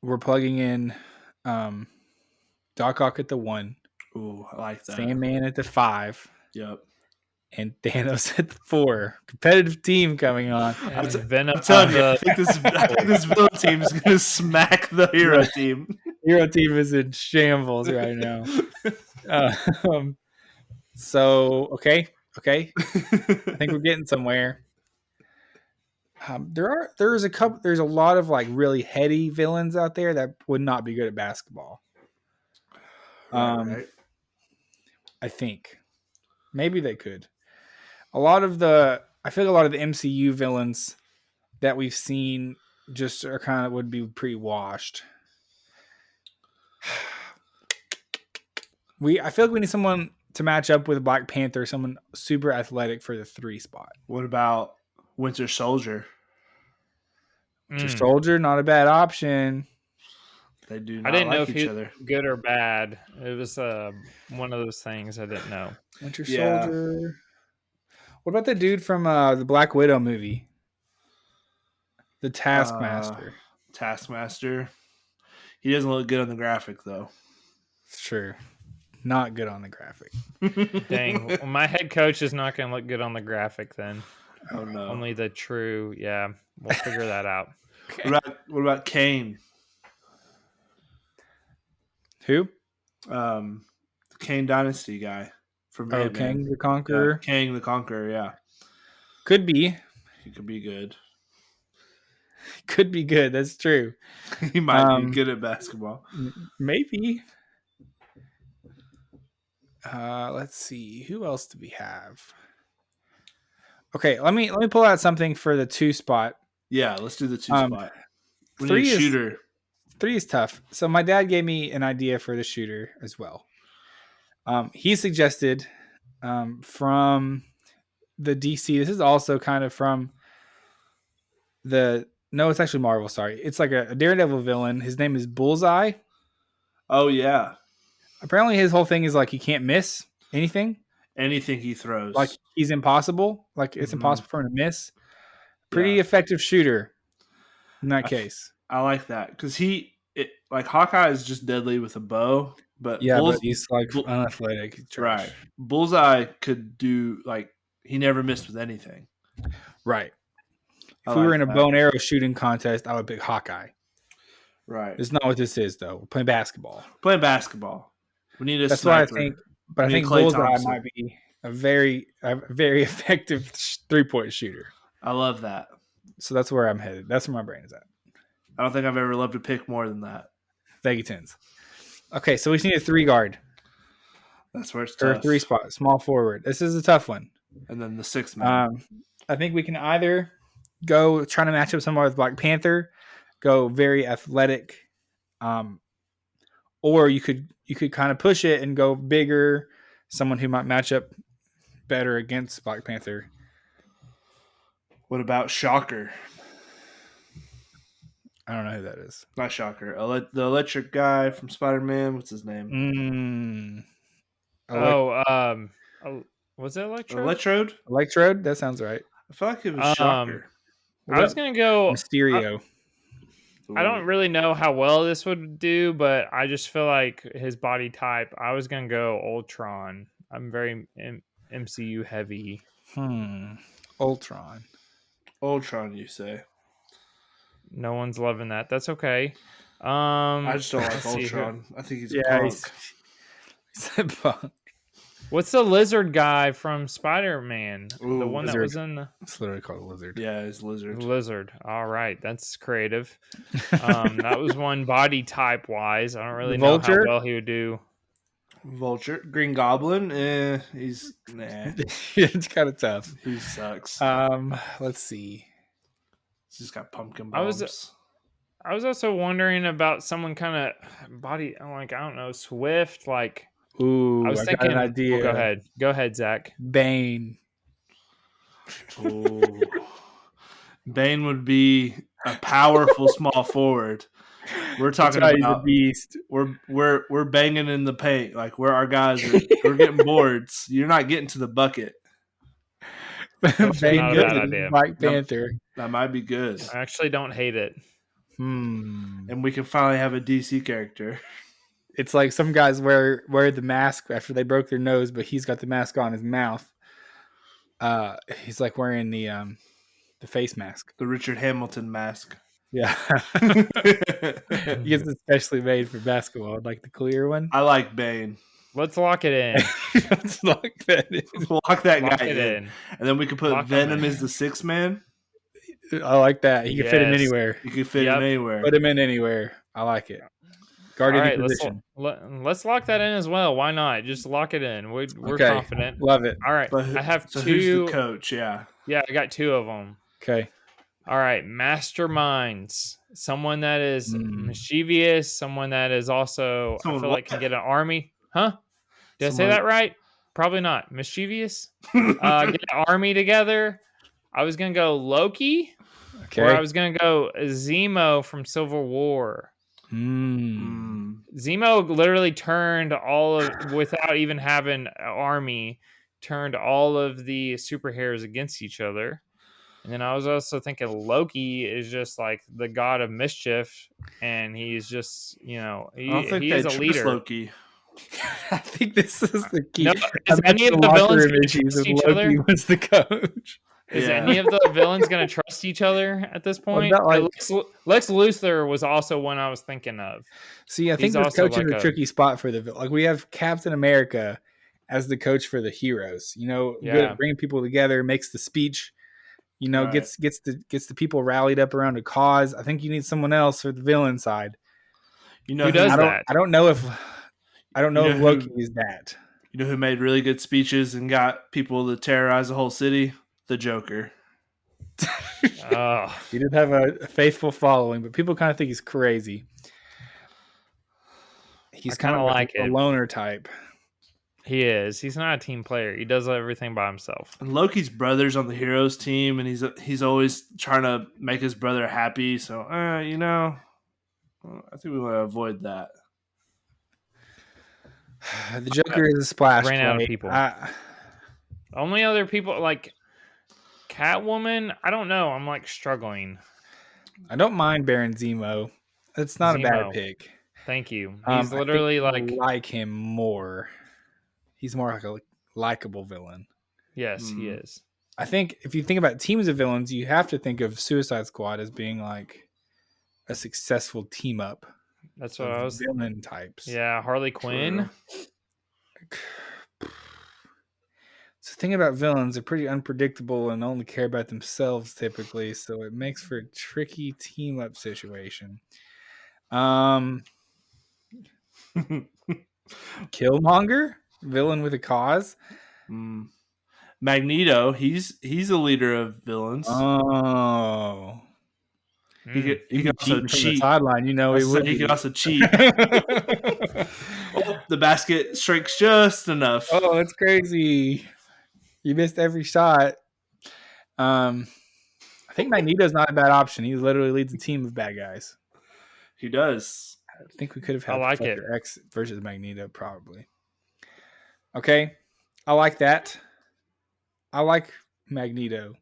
Doc Ock at the 1. Ooh, I like that. Sandman at the 5. Yep. And Thanos at the 4. Competitive team coming on. And Venom. I'm telling you, I think this villain team is going to smack the hero team. Hero team is in shambles right now. So okay. I think we're getting somewhere. There's a lot of like really heady villains out there that would not be good at basketball. Right. I think maybe they could. I feel like a lot of the MCU villains that we've seen just are kind of would be pretty washed. I feel like we need someone to match up with Black Panther, someone super athletic for the 3 spot. What about Winter Soldier? Winter Soldier, not a bad option. They do I not didn't know like if each he other. was good or bad. It was one of those things I didn't know. Winter Yeah. Soldier. What about the dude from the Black Widow movie? The Taskmaster. Taskmaster. He doesn't look good on the graphic, though. It's true. Not good on the graphic. Dang. Well, my head coach is not going to look good on the graphic then. Oh, no. Only the true. Yeah. We'll figure that out. Okay. What about Kane? Who? The Kane Dynasty guy from Oh, Ant-Man. Kang the Conqueror. Yeah, Kang the Conqueror, yeah. Could be. He could be good. Could be good. That's true. He might be good at basketball. Maybe. Let's see. Who else do we have? Okay, let me pull out something for the 2 spot. Yeah, let's do the 2 spot. We 3 need a is shooter. 3 is tough. So my dad gave me an idea for the shooter as well. He suggested from the DC. This is also kind of from it's actually Marvel. Sorry, it's like a Daredevil villain. His name is Bullseye. Oh yeah. Apparently, his whole thing is like he can't miss anything. Anything he throws. Like he's impossible. Like it's impossible for him to miss. Pretty effective shooter in that case. I like that because like Hawkeye is just deadly with a bow, but but he's like unathletic. Right. Bullseye could do he never missed with anything. Right. If we were in a bow and arrow shooting contest, I would pick Hawkeye. Right. It's not what this is though. We're playing basketball. We need a That's sniper. why I think. But I think Bullseye might be a very effective 3-point shooter. I love that. So that's where I'm headed. That's where my brain is at. I don't think I've ever loved a pick more than that. Thank you, Tins. Okay, so we just need a 3 guard. That's where it's tough. Or a 3 spot, small forward. This is a tough one. And then the 6th man. I think we can either go trying to match up somewhere with Black Panther, go very athletic, or you could kind of push it and go bigger, someone who might match up better against Black Panther. What about Shocker? I don't know who that is. Not Shocker. The electric guy from Spider-Man. What's his name? Was it Electrode? Electrode? Electrode? That sounds right. I feel like it was Shocker. I was going to go Mysterio. I don't really know how well this would do, but I just feel like his body type, I was going to go Ultron. I'm very MCU heavy. Ultron, you say? No one's loving that. That's okay. I just don't like Ultron. I think he's a punk. He's a punk. What's the lizard guy from Spider-Man? The one Lizard. that was in... It's literally called a lizard. Yeah, it's Lizard. Lizard. All right. That's creative. That was one body type-wise. I don't really know how well he would do. Vulture. Green Goblin. He's... Nah. It's kind of tough. He sucks. Let's see. He's just got pumpkin bombs. I was also wondering about someone kind of body... I don't know, swift, like... Ooh, I was thinking, got an idea. Well, go ahead, Zach. Bane. Ooh. Bane would be a powerful small forward. We're talking about he's a beast. We're banging in the paint, like where our guys are. We're getting boards. You're not getting to the bucket. Bane good. Black Panther. That might be good. I actually don't hate it. And we can finally have a DC character. It's like some guys wear the mask after they broke their nose, but he's got the mask on his mouth. He's like wearing the face mask. The Richard Hamilton mask. Yeah. It's especially made for basketball, like the clear one. I like Bane. Let's lock it in. Let's lock that in. Lock that guy in. And then we could put Venom as the 6th man. I like that. He can fit him anywhere. You can fit him anywhere. Put him in anywhere. I like it. Guardian position. Let's lock that in as well. Why not? Just lock it in. We're confident. Love it. All right. I have so 2. Who's the coach? Yeah. Yeah, I got 2 of them. Okay. All right. Masterminds. Someone that is mischievous. Someone that is also, I feel like, can get an army. Huh? Did I say that right? Probably not. Mischievous. Get an army together. I was going to go Loki. Okay. Or I was going to go Zemo from Civil War. Zemo literally turned without even having an army, turned all of the superheroes against each other. And then I was also thinking Loki is just like the god of mischief, and he's just, he is a leader. Loki. I think this is the key. No, is any of the villains going to trust each other? Loki was the coach. Is any of the villains going to trust each other at this point? Lex Luthor was also one I was thinking of. See, I think this coach is a tricky spot for the villain. Like, we have Captain America as the coach for the heroes. Good at bringing people together, makes the speech. Right. gets the people rallied up around a cause. I think you need someone else for the villain side. Who does that? I don't know if Loki is that. You know who made really good speeches and got people to terrorize the whole city? The Joker. He did have a faithful following, but people kind of think he's crazy. He's kind of like a loner type. He is. He's not a team player. He does everything by himself. And Loki's brother's on the heroes team, and he's always trying to make his brother happy. So, I think we want to avoid that. The Joker is a splash play. Out of people. Only other people like Catwoman. I don't know. I'm like struggling. I don't mind Baron Zemo. It's not a bad pick. Thank you. He's literally like him more. He's more like a likable villain. Yes, he is. I think if you think about teams of villains, you have to think of Suicide Squad as being like a successful team up. That's what I was villain types. Yeah, Harley Quinn. So the thing about villains, they're pretty unpredictable and only care about themselves typically, so it makes for a tricky team up situation. Killmonger, villain with a cause. Magneto, he's a leader of villains. Oh. He can also cheat. The sideline, he would. He can also cheat. The basket shrinks just enough. Oh, that's crazy. You missed every shot. I think Magneto's not a bad option. He literally leads a team of bad guys. He does. I think we could have had Professor X versus Magneto, probably. Okay. I like that. I like Magneto.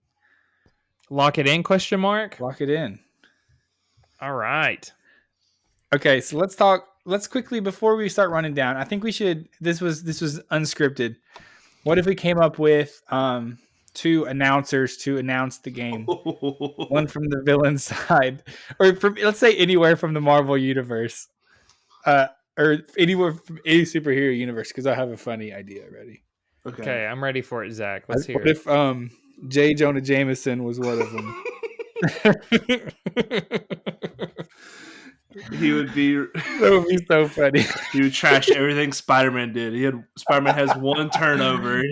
Lock it in, question mark? Lock it in. All right. Okay, so let's quickly, before we start running down, I think we should, this was unscripted. What if we came up with two announcers to announce the game? One from the villain side, or from, let's say, anywhere from the Marvel universe, or anywhere from any superhero universe, because I have a funny idea already. Okay, I'm ready for it, Zach. Let's hear it. What if J. Jonah Jameson was one of them? He would be. That would be so funny. He would trash everything Spider-Man did. Spider-Man has one turnover.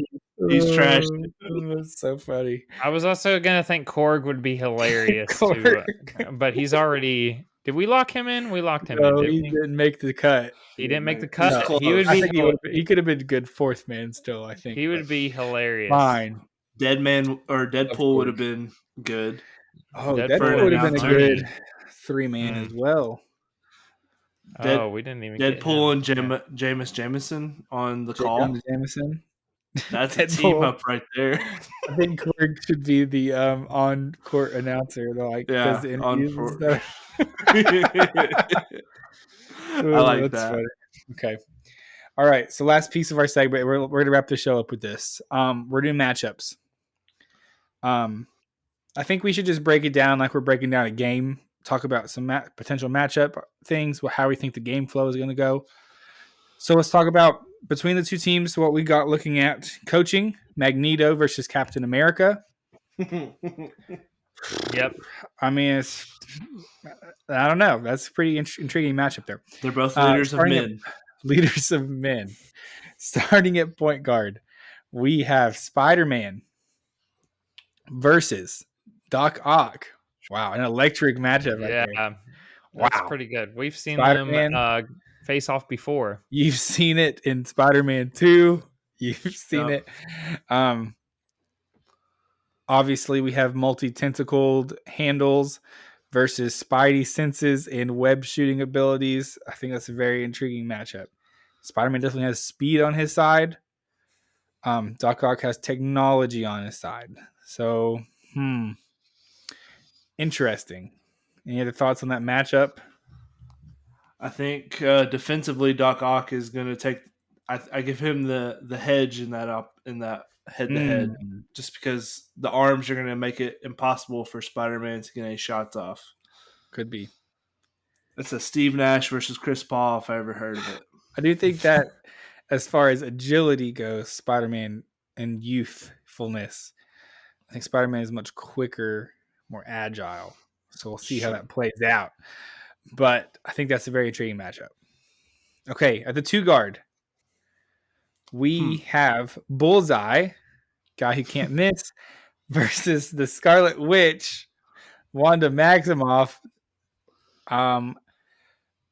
He's trashed. That's so funny. I was also gonna think Korg would be hilarious too, but he's already. Did we lock him in? We locked him in. No, he didn't make the cut. He didn't make the cut. No, he would be. He could have been good fourth man still. I think he would be hilarious. Fine. Deadman or Deadpool would have been good. Oh, Deadpool would have been a good 3-man as well. We didn't even. Deadpool and Jameson on the call. Jameson. That's a team up right there. I think Korg should be the on-court announcer, does the interviews and stuff. I like that. Funny. Okay. All right. So last piece of our segment, we're going to wrap the show up with this. We're doing matchups. I think we should just break it down like we're breaking down a game. Talk about some potential matchup things, how we think the game flow is going to go. So let's talk about between the two teams what we got looking at coaching. Magneto versus Captain America. Yep. I mean, I don't know. That's a pretty intriguing matchup there. They're both leaders of men. Leaders of men. Starting at point guard, we have Spider-Man versus Doc Ock. Wow, an electric matchup right there. Yeah, that's pretty good. We've seen Spider-Man, them face off before. You've seen it in Spider-Man 2. You've seen it. Obviously, we have multi-tentacled handles versus Spidey senses and web shooting abilities. I think that's a very intriguing matchup. Spider-Man definitely has speed on his side. Doc Ock has technology on his side. So, interesting. Any other thoughts on that matchup? I think defensively, Doc Ock is going to take. I give him the hedge in that head to head, just because the arms are going to make it impossible for Spider-Man to get any shots off. Could be. It's a Steve Nash versus Chris Paul, if I ever heard of it. I do think that as far as agility goes, Spider-Man and youthfulness, I think Spider-Man is much quicker, more agile. So we'll see how that plays out. But I think that's a very intriguing matchup. Okay, at the 2 guard, we have Bullseye, guy who can't miss, versus the Scarlet Witch, Wanda Maximoff.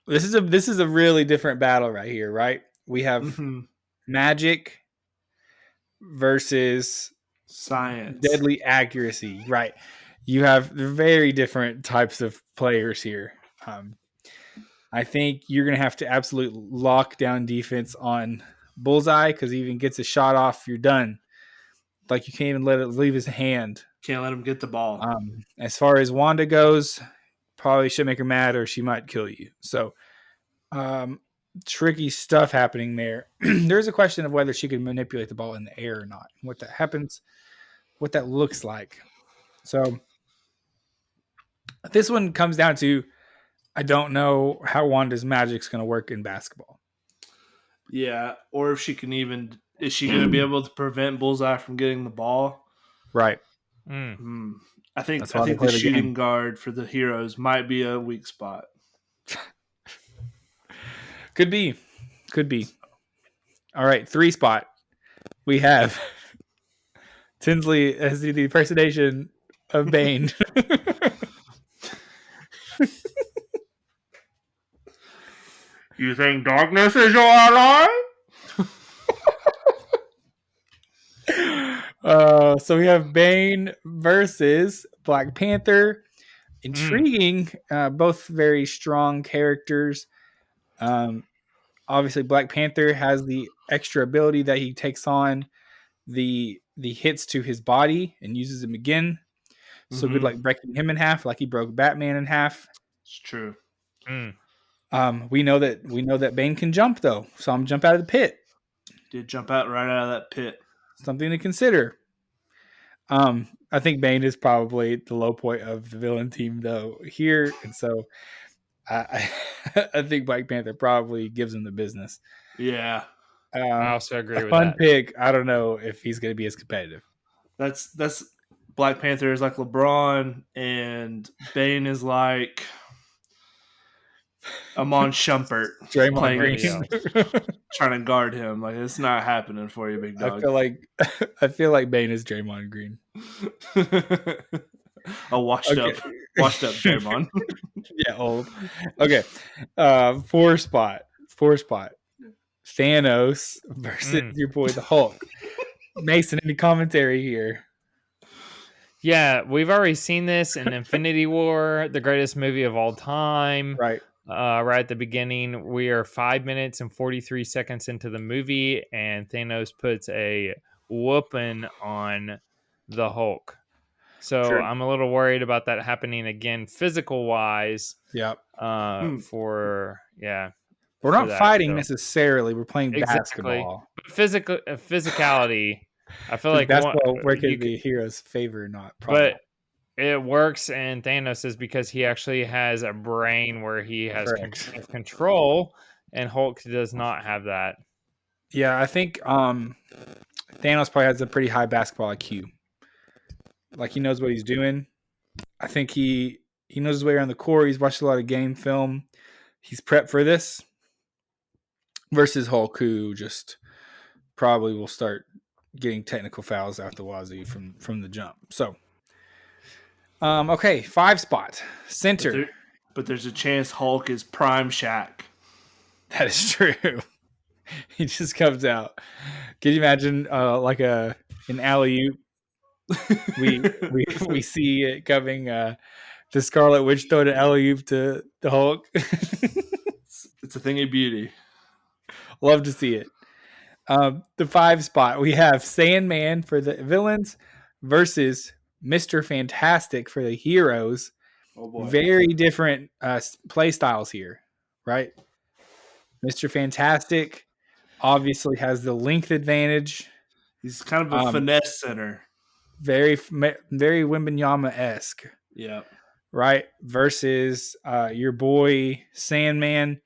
This is a really different battle right here, right? We have magic versus science, deadly accuracy, right? You have very different types of players here. I think you're going to have to absolute lock down defense on Bullseye because he even gets a shot off, you're done. Like you can't even let it leave his hand. Can't let him get the ball. As far as Wanda goes, probably should make her mad or she might kill you. So tricky stuff happening there. There's a question of whether she can manipulate the ball in the air or not. What that happens, what that looks like. So this one comes down to I don't know how Wanda's magic's going to work in basketball. Yeah, or if she can even is she going to be able to prevent Bullseye from getting the ball? Right. I think the shooting guard for the Heroes might be a weak spot. Could be. All right, 3 spot. We have Tinsley as the impersonation of Bane. You think darkness is your ally? So we have Bane versus Black Panther. Intriguing. Both very strong characters. Obviously, Black Panther has the extra ability that he takes on the hits to his body and uses them again. So good, like breaking him in half, like he broke Batman in half. It's true. We know that Bane can jump though. Saw him jump out of the pit. Did jump out right out of that pit. Something to consider. I think Bane is probably the low point of the villain team though here, and so I think Black Panther probably gives him the business. Yeah, I also agree with that. Fun pick. I don't know if he's going to be as competitive. That's Black Panther is like LeBron, and Bane is like Amon Shumpert Draymond Green. trying to guard him. Like it's not happening for you, big dog. I feel like Bane is Draymond Green. A washed up Draymond. Yeah, old. Okay. 4 spot. Thanos versus your boy the Hulk. Mason, any commentary here? Yeah, we've already seen this in Infinity War, the greatest movie of all time. Right. Right at the beginning, we are 5 minutes and 43 seconds into the movie, and Thanos puts a whooping on the Hulk. So sure. I'm a little worried about that happening again, physical wise. Yep. We're not fighting necessarily. We're playing basketball. Physicality. I feel like basketball working in the hero's favor, not problem. But it works in Thanos' because he actually has a brain where he has control, and Hulk does not have that. Yeah, I think Thanos probably has a pretty high basketball IQ. Like he knows what he's doing. I think he knows his way around the court. He's watched a lot of game film. He's prepped for this. Versus Hulk, who just probably will start getting technical fouls out the wazoo from the jump. So, okay, 5 spot center. But there's a chance Hulk is prime Shaq. That is true. He just comes out. Can you imagine like an alley oop? We see it coming. The Scarlet Witch throwed an alley oop to the Hulk. It's a thing of beauty. Love to see it. The 5 spot, we have Sandman for the villains versus Mr. Fantastic for the heroes. Oh boy. Very different play styles here, right? Mr. Fantastic obviously has the length advantage. He's kind of a finesse center. Very Wimbenyama-esque. Yeah. Right? Versus your boy Sandman.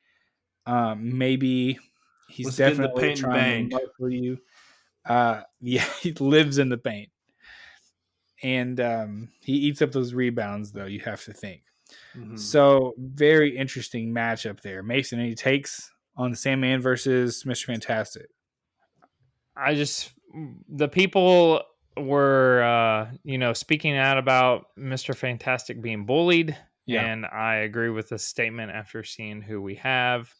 Maybe he's definitely trying to muscle you. Yeah, he lives in the paint. And he eats up those rebounds, though, you have to think. Mm-hmm. So, very interesting matchup there. Mason, any takes on Sandman versus Mr. Fantastic? The people were, speaking out about Mr. Fantastic being bullied. Yeah. And I agree with the statement after seeing who we have.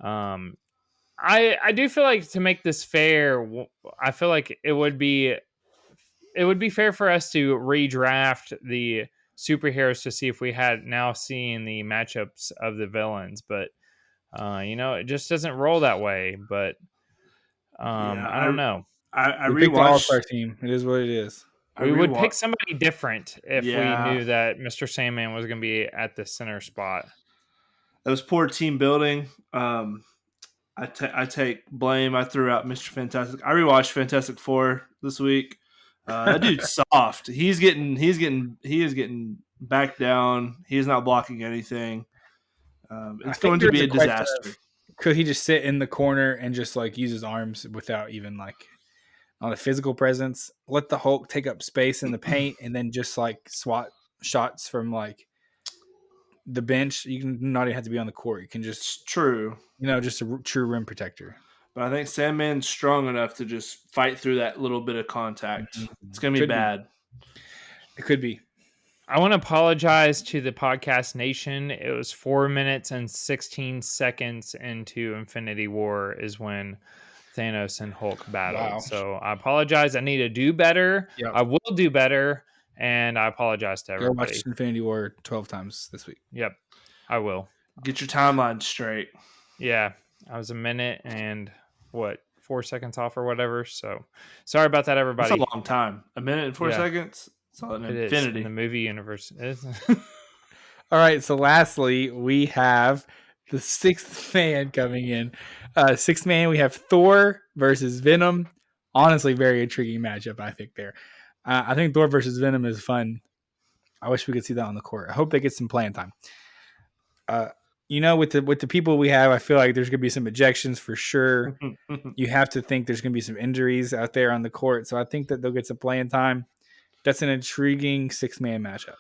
I do feel like to make this fair, I feel like it would be fair for us to redraft the superheroes to see if we had now seen the matchups of the villains, but it just doesn't roll that way. But I don't know. I rewatched the All-Star team. It is what it is. We would pick somebody different if we knew that Mr. Sandman was going to be at the center spot. That was poor team building. I take blame. I threw out Mr. Fantastic. I rewatched Fantastic Four this week. That dude's soft. He is getting back down. He is not blocking anything. It's going to be a disaster. Could he just sit in the corner and just like use his arms without even like on a physical presence? Let the Hulk take up space in the paint and then just like swat shots from like the bench. You can not even have to be on the court. You can just just a true rim protector. But I think Sandman's strong enough to just fight through that little bit of contact. It's going to be bad. It could be. I want to apologize to the podcast nation. It was 4 minutes and 16 seconds into Infinity War is when Thanos and Hulk battled. Wow. So I apologize. I need to do better. Yep. I will do better. And I apologize to everybody. Go watch Infinity War 12 times this week. Yep, I will. Get your timeline straight. Yeah, I was a minute and 4 seconds off or whatever. So sorry about that, everybody. That's a long time. A minute and 4 seconds? It's all an infinity. In the movie universe. All right, so lastly, we have the 6th man coming in. 6th man, we have Thor versus Venom. Honestly, very intriguing matchup, I think, there. I think Thor versus Venom is fun. I wish we could see that on the court. I hope they get some playing time. With the people we have, I feel like there's going to be some ejections for sure. You have to think there's going to be some injuries out there on the court. So I think that they'll get some playing time. That's an intriguing 6-man matchup.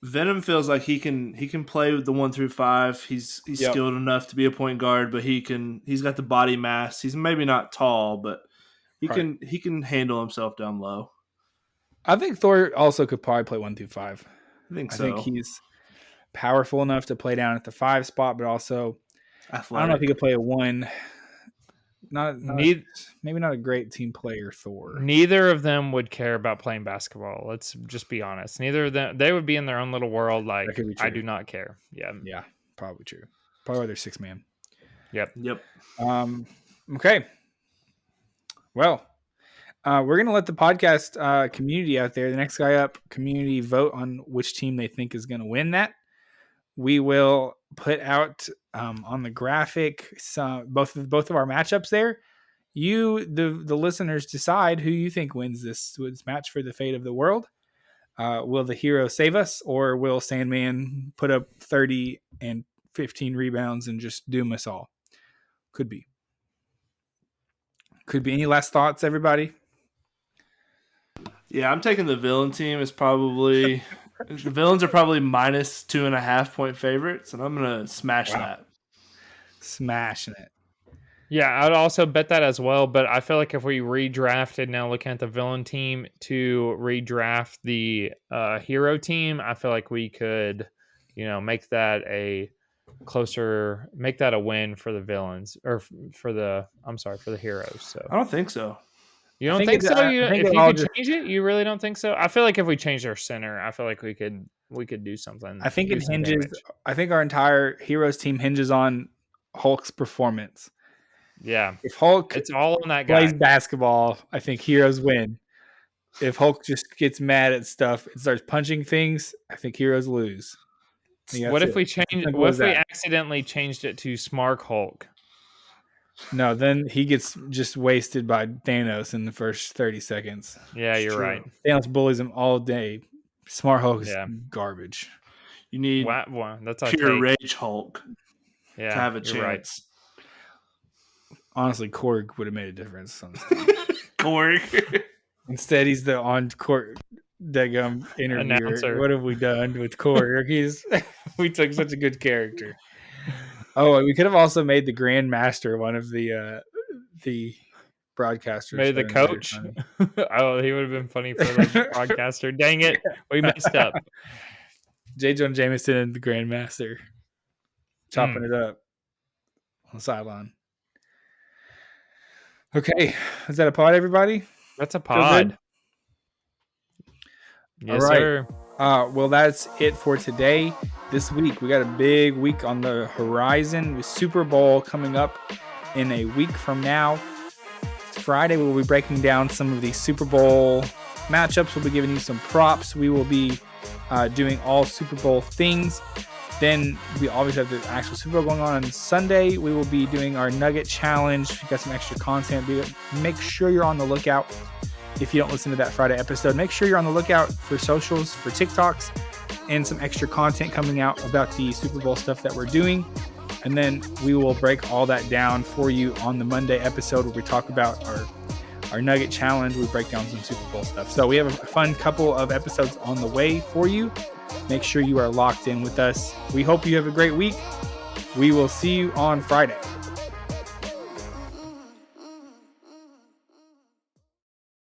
Venom feels like he can play with the 1 through 5. He's skilled enough to be a point guard, but he's got the body mass. He's maybe not tall, but he can handle himself down low. I think Thor also could probably play 1 through 5. I think I think he's powerful enough to play down at the 5 spot, but also athletic. I don't know if he could play a 1. Maybe not a great team player, Thor. Neither of them would care about playing basketball. Let's just be honest. Neither of them. They would be in their own little world. Like, I do not care. Yeah, probably true. Probably their 6 man. Yep. Okay. Well, we're gonna let the podcast community out there, the next guy up community, vote on which team they think is gonna win that. We will put out on the graphic both of our matchups there. You, the listeners, decide who you think wins this match for the fate of the world. Will the hero save us, or will Sandman put up 30 and 15 rebounds and just doom us all? Could be. Any last thoughts, everybody? Yeah, I'm taking the villain team. The villains are probably minus 2.5 point favorites, and I'm gonna smash that. Smashing it. Yeah, I'd also bet that as well. But I feel like if we redrafted, now looking at the villain team, to redraft the hero team, I feel like we could, make that a closer, make that a win for the villains or for the heroes. So I don't think so. you I don't think think it's- so? I You, think if it you all could just- change it, you really don't think so? I feel like if we changed our center, I feel like we could do something. I think do it some hinges. damage. I think our entire heroes team hinges on Hulk's performance. Yeah, If Hulk it's all on that guy. plays basketball, I think heroes win. If Hulk just gets mad at stuff and starts punching things, I think heroes lose. I think What that's if we it. change? Simple What as if we that. accidentally changed it to Smark Hulk? No, then he gets just wasted by Thanos in the first 30 seconds. Yeah, It's you're true. right. Thanos bullies him all day. Smart Hulk is Yeah. garbage. You need Wow, that's our pure take. rage Hulk Yeah, to have a you're right. chance. Honestly, Korg would have made a difference on this team. Corey. Instead, he's the on-court Degum interviewer. Announcer. What have we done with Korg? We took such a good character. Oh, we could have also made the Grand Master one of the broadcasters. Maybe the That'd been coach. very funny. Oh, he would have been funny for the broadcaster. Dang it, we messed up. J. Jonah Jameson and the Grand Master chopping it up on the sideline. Okay, is that a pod, everybody? That's a Feel pod. good? Yes, All right. sir. Well, that's it for today. This week, we got a big week on the horizon with Super Bowl coming up in a week from now. Friday, we'll be breaking down some of the Super Bowl matchups. We'll be giving you some props. We will be doing all Super Bowl things. Then we always have the actual Super Bowl going on Sunday. We will be doing our Nugget Challenge. We got some extra content. Make sure you're on the lookout. If you don't listen to that Friday episode, make sure you're on the lookout for socials, for TikToks, and some extra content coming out about the Super Bowl stuff that we're doing. And then we will break all that down for you on the Monday episode where we talk about our Nugget Challenge. We break down some Super Bowl stuff. So we have a fun couple of episodes on the way for you. Make sure you are locked in with us. We hope you have a great week. We will see you on Friday.